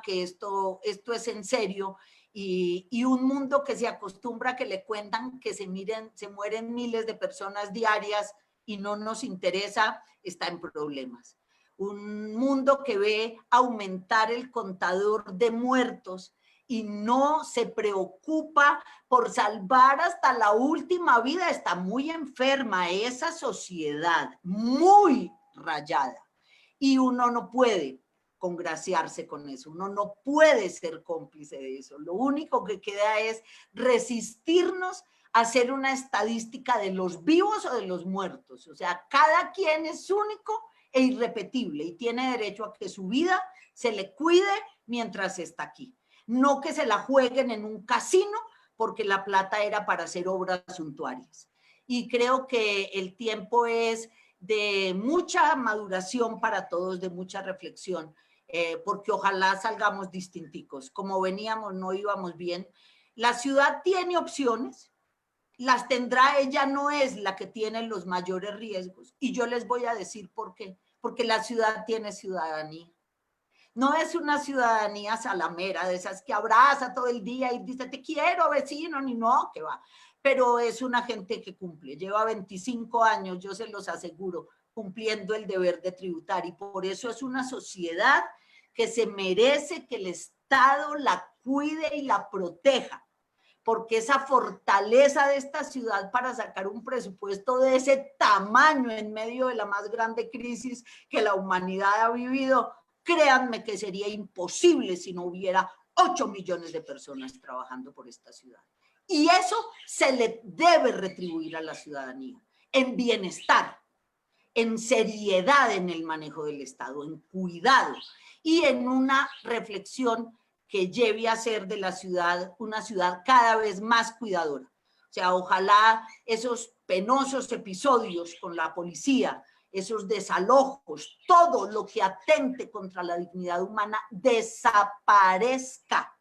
que esto es en serio y un mundo que se acostumbra a que le cuentan que se mueren miles de personas diarias y no nos interesa, está en problemas. Un mundo que ve aumentar el contador de muertos y no se preocupa por salvar hasta la última vida, está muy enferma esa sociedad, muy rayada. Y uno no puede congraciarse con eso, uno no puede ser cómplice de eso. Lo único que queda es resistirnos a hacer una estadística de los vivos o de los muertos. O sea, cada quien es único e irrepetible y tiene derecho a que su vida se le cuide mientras está aquí. No que se la jueguen en un casino porque la plata era para hacer obras suntuarias. Y creo que el tiempo es de mucha maduración para todos, de mucha reflexión, porque ojalá salgamos distinticos. Como veníamos, no íbamos bien. La ciudad tiene opciones, las tendrá, ella no es la que tiene los mayores riesgos. Y yo les voy a decir por qué. Porque la ciudad tiene ciudadanía. No es una ciudadanía salamera, de esas que abraza todo el día y dice, te quiero, vecino, ni no, que va. Pero es una gente que cumple. Lleva 25 años, yo se los aseguro, cumpliendo el deber de tributar. Y por eso es una sociedad que se merece que el Estado la cuide y la proteja. Porque esa fortaleza de esta ciudad para sacar un presupuesto de ese tamaño en medio de la más grande crisis que la humanidad ha vivido, créanme que sería imposible si no hubiera 8 millones de personas trabajando por esta ciudad. Y eso se le debe retribuir a la ciudadanía, en bienestar, en seriedad en el manejo del Estado, en cuidado y en una reflexión que lleve a ser de la ciudad una ciudad cada vez más cuidadora. O sea, ojalá esos penosos episodios con la policía, esos desalojos, todo lo que atente contra la dignidad humana desaparezca,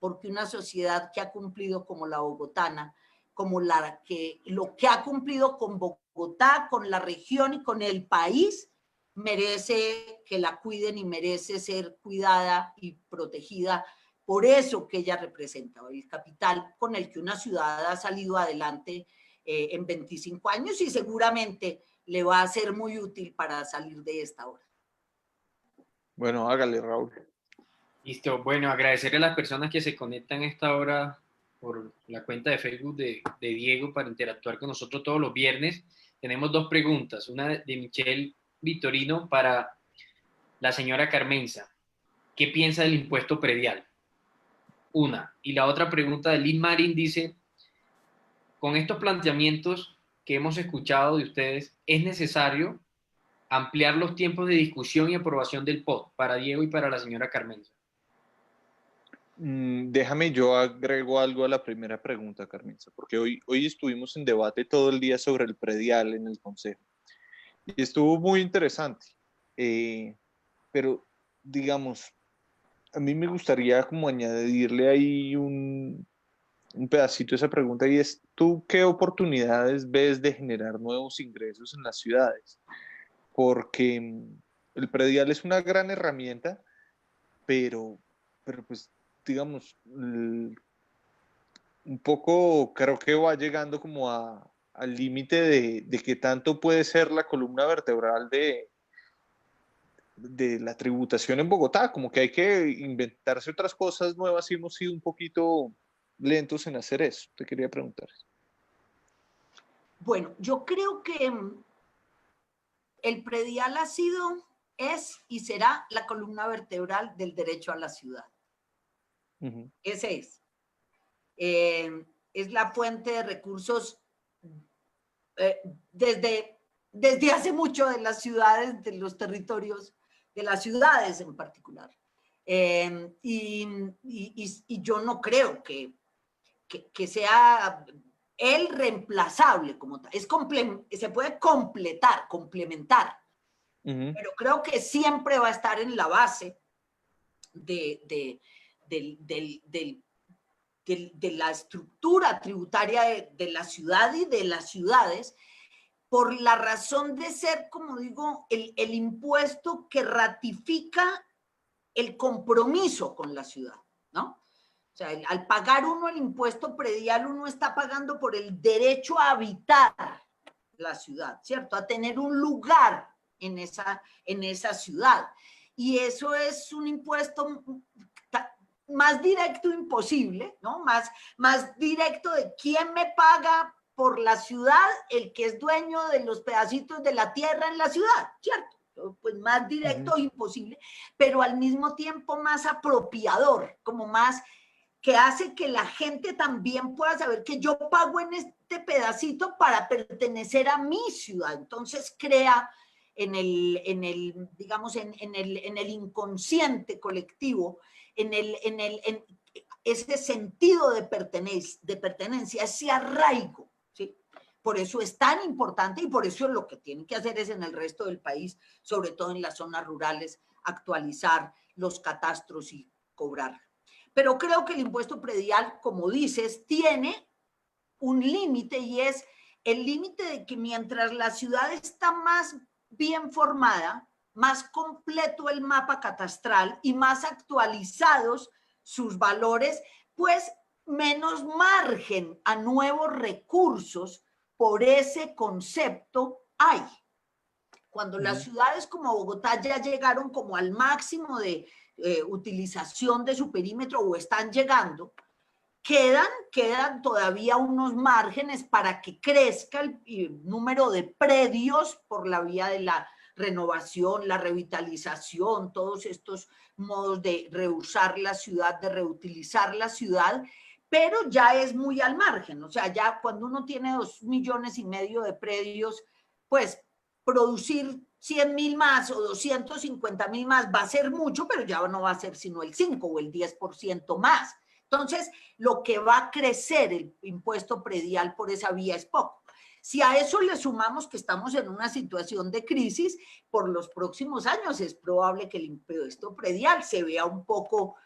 porque una sociedad que ha cumplido como la bogotana, como lo que ha cumplido con Bogotá, con la región y con el país, merece que la cuiden y merece ser cuidada y protegida por eso que ella representa, el capital con el que una ciudad ha salido adelante en 25 años y seguramente le va a ser muy útil para salir de esta hora. Bueno, hágale, Raúl. Listo. Bueno, agradecerle a las personas que se conectan a esta hora por la cuenta de Facebook de Diego para interactuar con nosotros todos los viernes. Tenemos dos preguntas, una de Michelle Vitorino para la señora Carmenza. ¿Qué piensa del impuesto predial? Una. Y la otra pregunta de Lynn Marín dice, con estos planteamientos que hemos escuchado de ustedes, ¿es necesario ampliar los tiempos de discusión y aprobación del POT para Diego y para la señora Carmenza? Déjame, yo agrego algo a la primera pregunta, Carmenza, porque hoy estuvimos en debate todo el día sobre el predial en el Consejo. Y estuvo muy interesante. Pero, digamos, a mí me gustaría como añadirle ahí un pedacito a esa pregunta y es, ¿tú qué oportunidades ves de generar nuevos ingresos en las ciudades? Porque el predial es una gran herramienta, pero pues, digamos, un poco creo que va llegando como al límite de qué tanto puede ser la columna vertebral de la tributación en Bogotá, como que hay que inventarse otras cosas nuevas y hemos sido un poquito lentos en hacer eso. Te quería preguntar. Bueno, yo creo que el predial ha sido, es y será la columna vertebral del derecho a la ciudad. Ese es. Es la fuente de recursos desde hace mucho de las ciudades, de los territorios, de las ciudades en particular. Y yo no creo que sea el reemplazable como tal. Se puede complementar, pero creo que siempre va a estar en la base de la estructura tributaria de la ciudad y de las ciudades, por la razón de ser, como digo, el impuesto que ratifica el compromiso con la ciudad, ¿no? O sea, al pagar uno el impuesto predial, uno está pagando por el derecho a habitar la ciudad, ¿cierto? A tener un lugar en esa ciudad. Y eso es un impuesto más directo imposible, ¿no? Más directo de quién me paga por la ciudad, el que es dueño de los pedacitos de la tierra en la ciudad, ¿cierto? Pues más directo imposible, pero al mismo tiempo más apropiador, como más que hace que la gente también pueda saber que yo pago en este pedacito para pertenecer a mi ciudad. Entonces crea en el inconsciente colectivo, en ese sentido de pertenencia, ese arraigo, ¿sí? Por eso es tan importante y por eso lo que tienen que hacer es en el resto del país, sobre todo en las zonas rurales, actualizar los catastros y cobrar. Pero creo que el impuesto predial, como dices, tiene un límite y es el límite de que mientras la ciudad está más bien formada, más completo el mapa catastral y más actualizados sus valores, pues menos margen a nuevos recursos por ese concepto hay. Cuando las ciudades como Bogotá ya llegaron como al máximo de utilización de su perímetro o están llegando, quedan todavía unos márgenes para que crezca el número de predios por la vía de la renovación, la revitalización, todos estos modos de reusar la ciudad, de reutilizar la ciudad, pero ya es muy al margen. O sea, ya cuando uno tiene 2,5 millones de predios, pues producir 100.000 más o 250.000 más va a ser mucho, pero ya no va a ser sino el 5 o el 10% más. Entonces, lo que va a crecer el impuesto predial por esa vía es poco. Si a eso le sumamos que estamos en una situación de crisis, por los próximos años es probable que el impuesto predial se vea un poco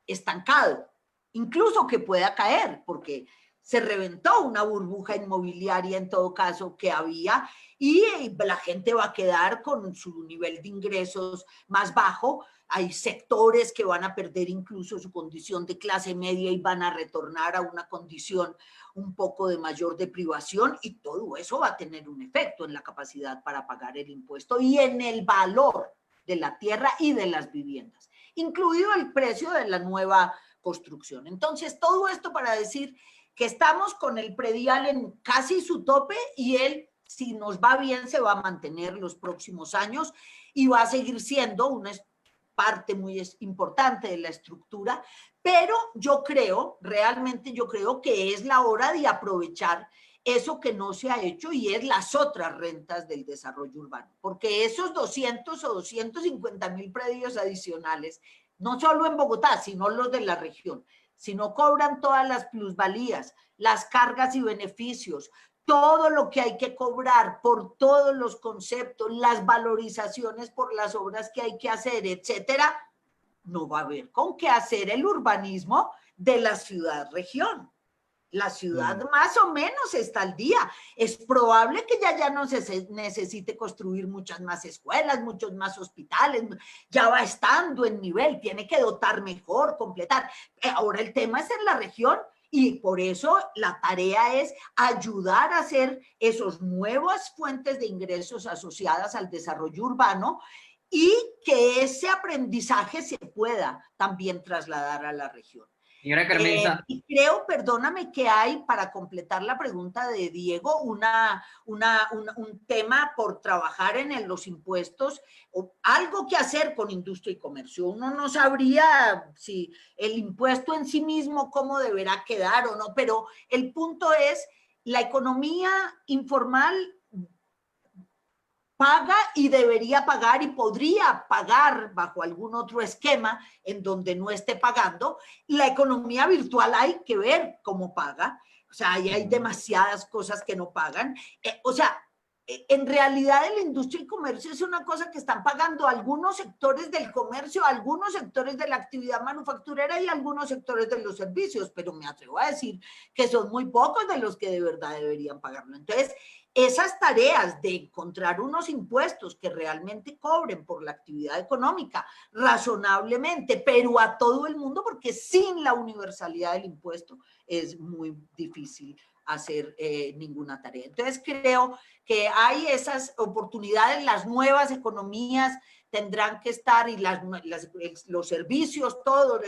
estancado, incluso que pueda caer, porque se reventó una burbuja inmobiliaria en todo caso que había y la gente va a quedar con su nivel de ingresos más bajo. Hay sectores que van a perder incluso su condición de clase media y van a retornar a una condición un poco de mayor deprivación y todo eso va a tener un efecto en la capacidad para pagar el impuesto y en el valor de la tierra y de las viviendas, incluido el precio de la nueva construcción. Entonces, todo esto para decir que estamos con el predial en casi su tope y él, si nos va bien, se va a mantener los próximos años y va a seguir siendo una parte muy importante de la estructura, pero yo creo, realmente yo creo que es la hora de aprovechar eso que no se ha hecho y es las otras rentas del desarrollo urbano, porque esos 200 o 250.000 predios adicionales, no solo en Bogotá, sino los de la región, si no cobran todas las plusvalías, las cargas y beneficios, todo lo que hay que cobrar por todos los conceptos, las valorizaciones por las obras que hay que hacer, etcétera, no va a haber con qué hacer el urbanismo de la ciudad-región. La ciudad más o menos está al día. Es probable que ya no se necesite construir muchas más escuelas, muchos más hospitales, ya va estando en nivel, tiene que dotar mejor, completar. Ahora el tema es en la región y por eso la tarea es ayudar a hacer esas nuevas fuentes de ingresos asociadas al desarrollo urbano y que ese aprendizaje se pueda también trasladar a la región. Señora Carmenza. Y creo, perdóname, que hay, para completar la pregunta de Diego, un tema por trabajar en los impuestos, o algo que hacer con industria y comercio. Uno no sabría si el impuesto en sí mismo cómo deberá quedar o no, pero el punto es, la economía informal paga y debería pagar y podría pagar bajo algún otro esquema en donde no esté pagando. La economía virtual hay que ver cómo paga. O sea, ahí hay demasiadas cosas que no pagan. En realidad la industria y comercio es una cosa que están pagando algunos sectores del comercio, algunos sectores de la actividad manufacturera y algunos sectores de los servicios, pero me atrevo a decir que son muy pocos de los que de verdad deberían pagarlo. Entonces, esas tareas de encontrar unos impuestos que realmente cobren por la actividad económica razonablemente, pero a todo el mundo, porque sin la universalidad del impuesto es muy difícil hacer ninguna tarea. Entonces creo que hay esas oportunidades, las nuevas economías tendrán que estar y los servicios, todo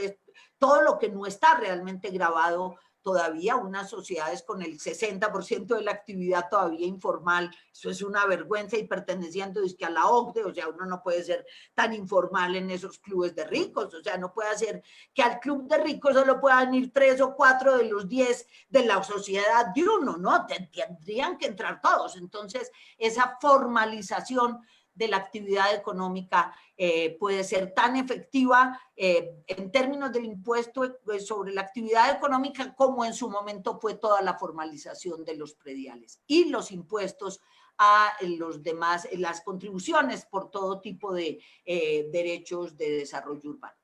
lo que no está realmente grabado todavía, unas sociedades con el 60% de la actividad todavía informal, eso es una vergüenza y perteneciendo a la OCDE, o sea, uno no puede ser tan informal en esos clubes de ricos, o sea, no puede hacer que al club de ricos solo puedan ir 3 o 4 de los 10 de la sociedad de uno, ¿no? Tendrían que entrar todos, entonces esa formalización de la actividad económica puede ser tan efectiva en términos del impuesto sobre la actividad económica como en su momento fue toda la formalización de los prediales y los impuestos a los demás, las contribuciones por todo tipo de derechos de desarrollo urbano.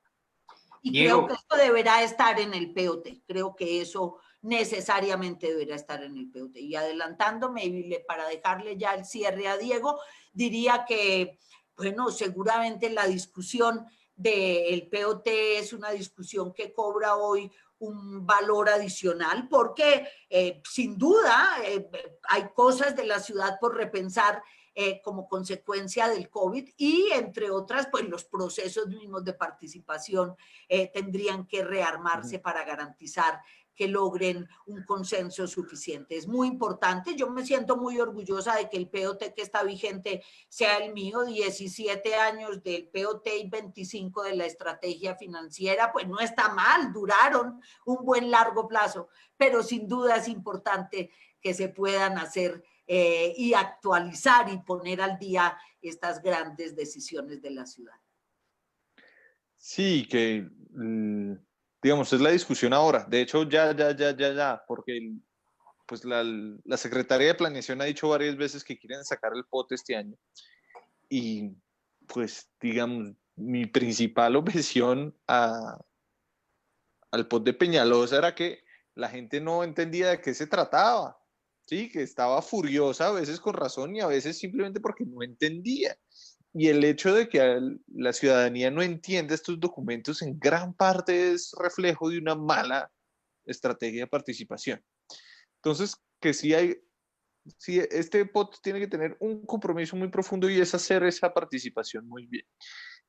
Y Diego, creo que esto deberá estar en el POT, creo que eso necesariamente deberá estar en el POT. Y adelantándome, para dejarle ya el cierre a Diego, diría que, bueno, seguramente la discusión del POT es una discusión que cobra hoy un valor adicional porque sin duda hay cosas de la ciudad por repensar como consecuencia del COVID y entre otras pues los procesos mismos de participación tendrían que rearmarse para garantizar que logren un consenso suficiente. Es muy importante, yo me siento muy orgullosa de que el POT que está vigente sea el mío, 17 años del POT y 25 de la estrategia financiera, pues no está mal, duraron un buen largo plazo, pero sin duda es importante que se puedan hacer y actualizar y poner al día estas grandes decisiones de la ciudad. Sí, que digamos, es la discusión ahora. De hecho, ya, porque pues la Secretaría de Planeación ha dicho varias veces que quieren sacar el POT este año. Y pues, digamos, mi principal objeción al POT de Peñalosa era que la gente no entendía de qué se trataba. Sí, que estaba furiosa, a veces con razón y a veces simplemente porque no entendía. Y el hecho de que la ciudadanía no entienda estos documentos en gran parte es reflejo de una mala estrategia de participación. Entonces, que sí, este POT tiene que tener un compromiso muy profundo y es hacer esa participación muy bien.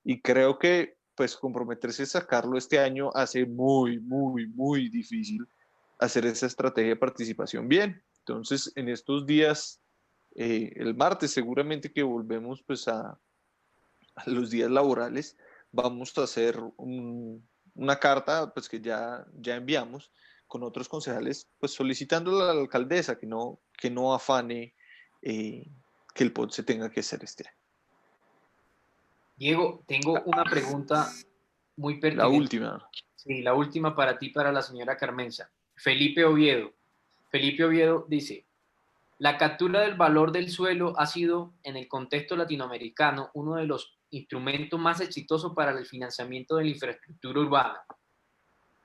Y creo que, pues, comprometerse a sacarlo este año hace muy difícil hacer esa estrategia de participación bien. Entonces, en estos días, el martes seguramente que volvemos pues a los días laborales, vamos a hacer una carta pues que ya enviamos con otros concejales, pues solicitando a la alcaldesa que no afane que el POT se tenga que hacer este año. Diego, tengo una pregunta muy La pertinente. última. Sí, la última para ti, para la señora Carmenza. Felipe Oviedo. Felipe Oviedo dice, la captura del valor del suelo ha sido, en el contexto latinoamericano, uno de los instrumentos más exitosos para el financiamiento de la infraestructura urbana.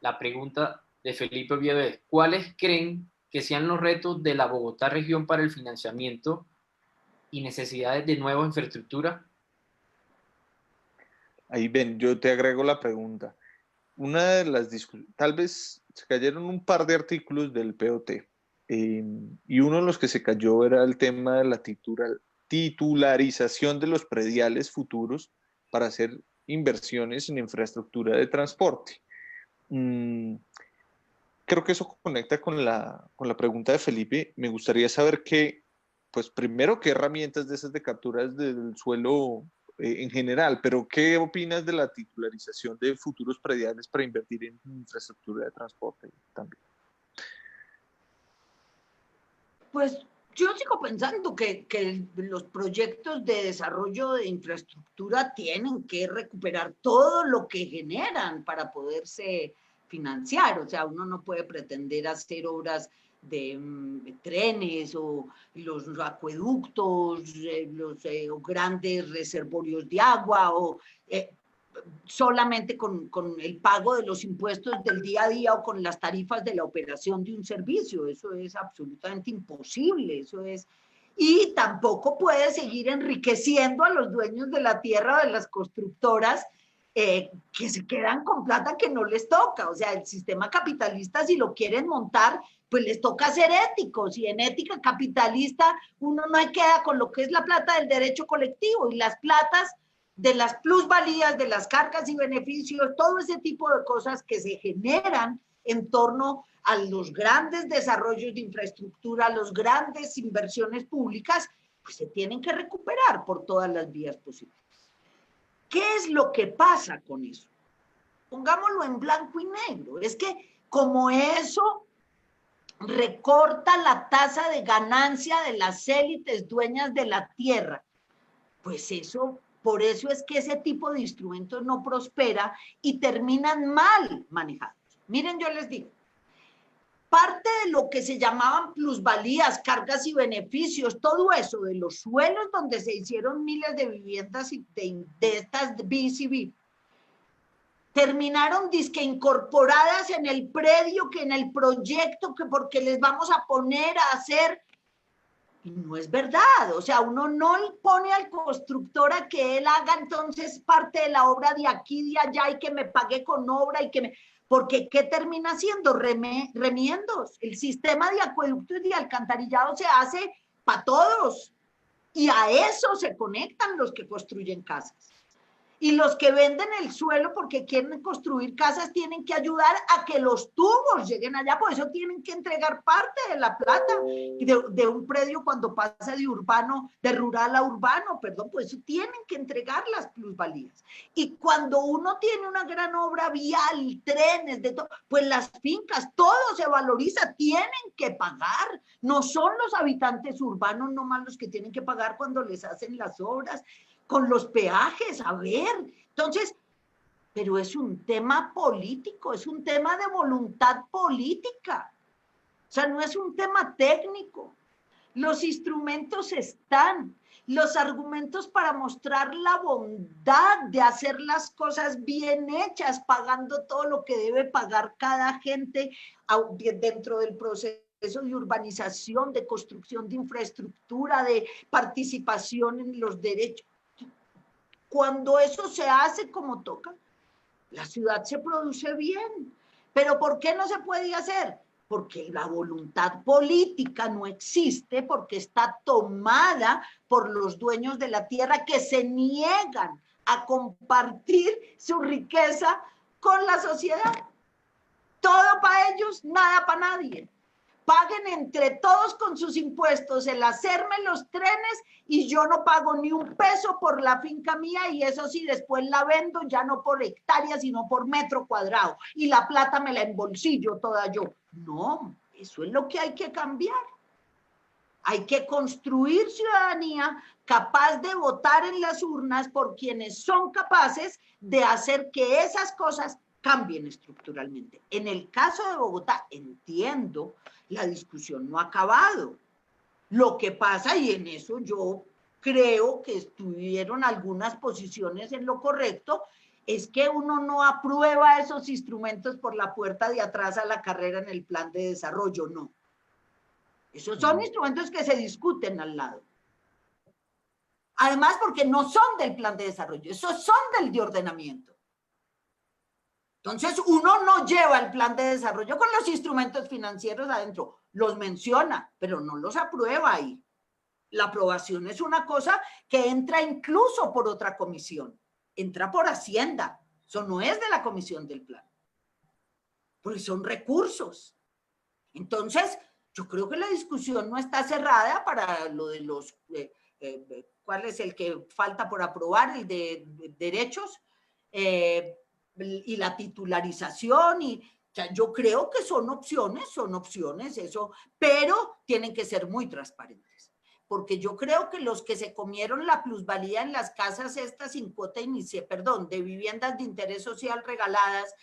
La pregunta de Felipe Oviedo es, ¿cuáles creen que sean los retos de la Bogotá región para el financiamiento y necesidades de nueva infraestructura? Ahí ven, yo te agrego la pregunta. Una de las discusiones, tal vez se cayeron un par de artículos del POT, y uno de los que se cayó era el tema de la titularización de los prediales futuros para hacer inversiones en infraestructura de transporte. Creo que eso conecta con la pregunta de Felipe. Me gustaría saber pues primero, qué herramientas de esas de capturas del suelo en general, pero ¿qué opinas de la titularización de futuros prediales para invertir en infraestructura de transporte también? Pues yo sigo pensando que los proyectos de desarrollo de infraestructura tienen que recuperar todo lo que generan para poderse financiar. O sea, uno no puede pretender hacer obras de trenes o los acueductos, los grandes reservorios de agua o solamente con el pago de los impuestos del día a día o con las tarifas de la operación de un servicio. Eso es absolutamente imposible. Eso es. Y tampoco puede seguir enriqueciendo a los dueños de la tierra o de las constructoras que se quedan con plata que no les toca. O sea, el sistema capitalista, si lo quieren montar, pues les toca ser éticos. Y en ética capitalista uno no queda con lo que es la plata del derecho colectivo y las platas de las plusvalías, de las cargas y beneficios, todo ese tipo de cosas que se generan en torno a los grandes desarrollos de infraestructura, las grandes inversiones públicas, pues se tienen que recuperar por todas las vías posibles. ¿Qué es lo que pasa con eso? Pongámoslo en blanco y negro. Es que como eso recorta la tasa de ganancia de las élites dueñas de la tierra, pues eso, por eso es que ese tipo de instrumentos no prospera y terminan mal manejados. Miren, yo les digo, parte de lo que se llamaban plusvalías, cargas y beneficios, todo eso de los suelos donde se hicieron miles de viviendas de estas BCB, terminaron disque incorporadas en el predio, que en el proyecto, que porque les vamos a poner a hacer. Y no es verdad, o sea, uno no pone al constructor a que él haga entonces parte de la obra de aquí, de allá, y que me pague con obra, y que me... Porque ¿qué termina haciendo? Remiendos. El sistema de acueductos y de alcantarillado se hace para todos, y a eso se conectan los que construyen casas. Y los que venden el suelo porque quieren construir casas tienen que ayudar a que los tubos lleguen allá, por eso tienen que entregar parte de la plata de un predio cuando pasa de urbano, de rural a urbano, perdón, por eso tienen que entregar las plusvalías. Y cuando uno tiene una gran obra vial, trenes, de todo, pues las fincas, todo se valoriza, tienen que pagar, no son los habitantes urbanos nomás los que tienen que pagar cuando les hacen las obras, con los peajes, a ver, entonces, pero es un tema político, es un tema de voluntad política, o sea, no es un tema técnico, los instrumentos están, los argumentos para mostrar la bondad de hacer las cosas bien hechas, pagando todo lo que debe pagar cada gente dentro del proceso de urbanización, de construcción de infraestructura, de participación en los derechos. Cuando eso se hace como toca, la ciudad se produce bien. ¿Pero por qué no se puede hacer? Porque la voluntad política no existe, porque está tomada por los dueños de la tierra que se niegan a compartir su riqueza con la sociedad. Todo para ellos, nada para nadie. Paguen entre todos con sus impuestos el hacerme los trenes y yo no pago ni un peso por la finca mía y eso sí, después la vendo ya no por hectárea, sino por metro cuadrado y la plata me la embolsillo toda yo. No, eso es lo que hay que cambiar. Hay que construir ciudadanía capaz de votar en las urnas por quienes son capaces de hacer que esas cosas cambien estructuralmente. En el caso de Bogotá, entiendo, la discusión no ha acabado. Lo que pasa, y en eso yo creo que estuvieron algunas posiciones en lo correcto, es que uno no aprueba esos instrumentos por la puerta de atrás a la carrera en el plan de desarrollo, no. Esos son instrumentos que se discuten al lado. Además, porque no son del plan de desarrollo, esos son del de ordenamiento. Entonces, uno no lleva el plan de desarrollo con los instrumentos financieros adentro, los menciona, pero no los aprueba ahí. La aprobación es una cosa que entra incluso por otra comisión, entra por Hacienda, eso no es de la comisión del plan, porque son recursos. Entonces, yo creo que la discusión no está cerrada para lo de los, ¿cuál es el que falta por aprobar? El de derechos, y la titularización y o sea, yo creo que son opciones, eso, pero tienen que ser muy transparentes, porque yo creo que los que se comieron la plusvalía en las casas estas sin cuota inicial, perdón, de viviendas de interés social regaladas,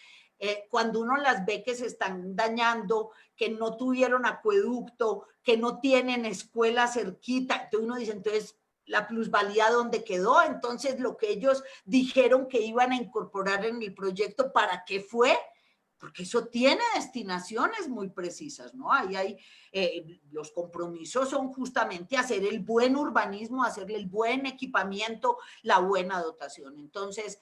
cuando uno las ve que se están dañando, que no tuvieron acueducto, que no tienen escuela cerquita, entonces uno dice, entonces, la plusvalía dónde quedó, entonces lo que ellos dijeron que iban a incorporar en el proyecto, ¿para qué fue? Porque eso tiene destinaciones muy precisas, ¿no? Ahí hay, los compromisos son justamente hacer el buen urbanismo, hacerle el buen equipamiento, la buena dotación. Entonces,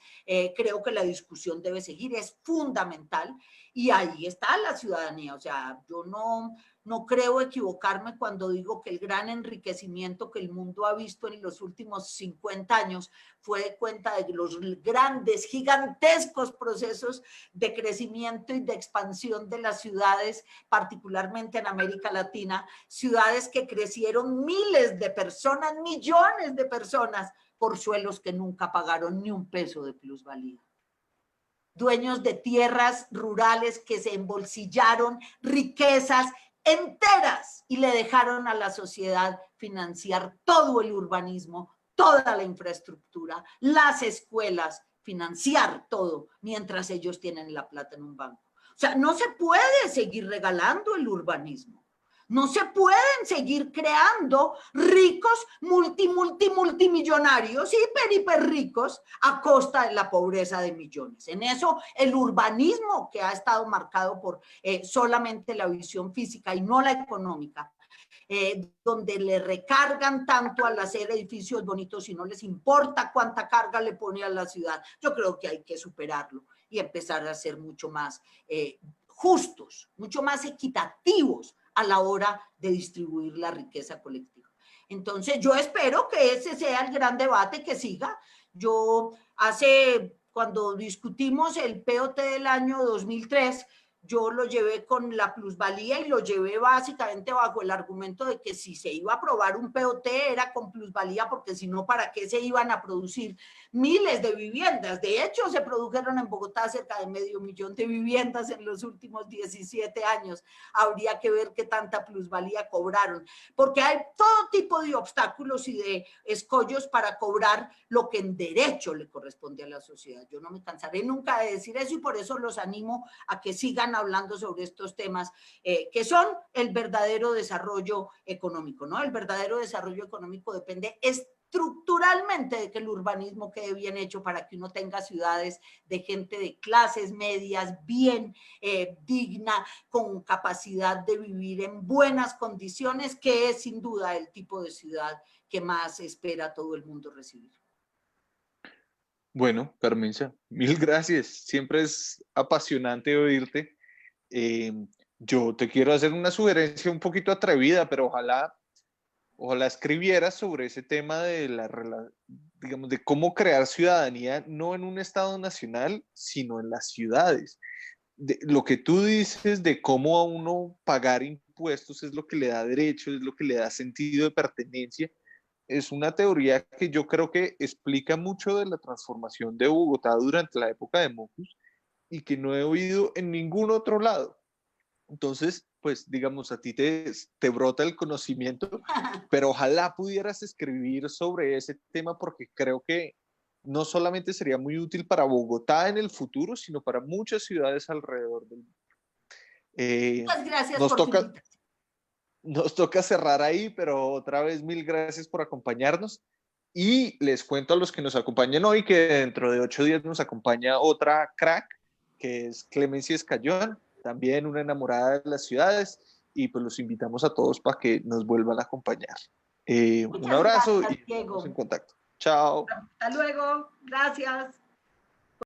creo que la discusión debe seguir, es fundamental, y ahí está la ciudadanía. O sea, yo no creo equivocarme cuando digo que el gran enriquecimiento que el mundo ha visto en los últimos 50 años fue de cuenta de los grandes, gigantescos procesos de crecimiento y de expansión de las ciudades, particularmente en América Latina, ciudades que crecieron miles de personas, millones de personas, por suelos que nunca pagaron ni un peso de plusvalía. Dueños de tierras rurales que se embolsillaron riquezas enteras y le dejaron a la sociedad financiar todo el urbanismo, toda la infraestructura, las escuelas, financiar todo, mientras ellos tienen la plata en un banco. O sea, no se puede seguir regalando el urbanismo. No se pueden seguir creando ricos, multimillonarios, hiper ricos a costa de la pobreza de millones. En eso, el urbanismo que ha estado marcado por solamente la visión física y no la económica, donde le recargan tanto al hacer edificios bonitos y no les importa cuánta carga le pone a la ciudad. Yo creo que hay que superarlo y empezar a ser mucho más justos, mucho más equitativos a la hora de distribuir la riqueza colectiva. Entonces, yo espero que ese sea el gran debate que siga. Cuando discutimos el POT del año 2003, yo lo llevé con la plusvalía y lo llevé básicamente bajo el argumento de que si se iba a aprobar un POT era con plusvalía, porque si no, ¿para qué se iban a producir miles de viviendas? De hecho, se produjeron en Bogotá cerca de 500.000 de viviendas en los últimos 17 años. Habría que ver qué tanta plusvalía cobraron, porque hay todo tipo de obstáculos y de escollos para cobrar lo que en derecho le corresponde a la sociedad. Yo no me cansaré nunca de decir eso y por eso los animo a que sigan hablando sobre estos temas que son el verdadero desarrollo económico, ¿no? El verdadero desarrollo económico depende estructuralmente de que el urbanismo quede bien hecho para que uno tenga ciudades de gente de clases medias, bien digna, con capacidad de vivir en buenas condiciones, que es sin duda el tipo de ciudad que más espera todo el mundo recibir. Bueno, Carmenza, mil gracias. Siempre es apasionante oírte. Eh, yo te quiero hacer una sugerencia un poquito atrevida, pero ojalá escribieras sobre ese tema de digamos, de cómo crear ciudadanía, no en un Estado nacional, sino en las ciudades. Lo que tú dices de cómo a uno pagar impuestos es lo que le da derecho, es lo que le da sentido de pertenencia, es una teoría que yo creo que explica mucho de la transformación de Bogotá durante la época de Mocus y que no he oído en ningún otro lado. Entonces, pues digamos, a ti te brota el conocimiento, pero ojalá pudieras escribir sobre ese tema porque creo que no solamente sería muy útil para Bogotá en el futuro, sino para muchas ciudades alrededor del mundo. Muchas gracias Nos por tu toca, invitación. nos toca cerrar ahí, pero otra vez mil gracias por acompañarnos. Y les cuento a los que nos acompañan hoy que dentro de 8 días nos acompaña otra crack, que es Clemencia Escayón, también una enamorada de las ciudades, y pues los invitamos a todos para que nos vuelvan a acompañar. Un Muchas abrazo y gracias, estamos en Diego. contacto. Chao. Hasta luego. Gracias.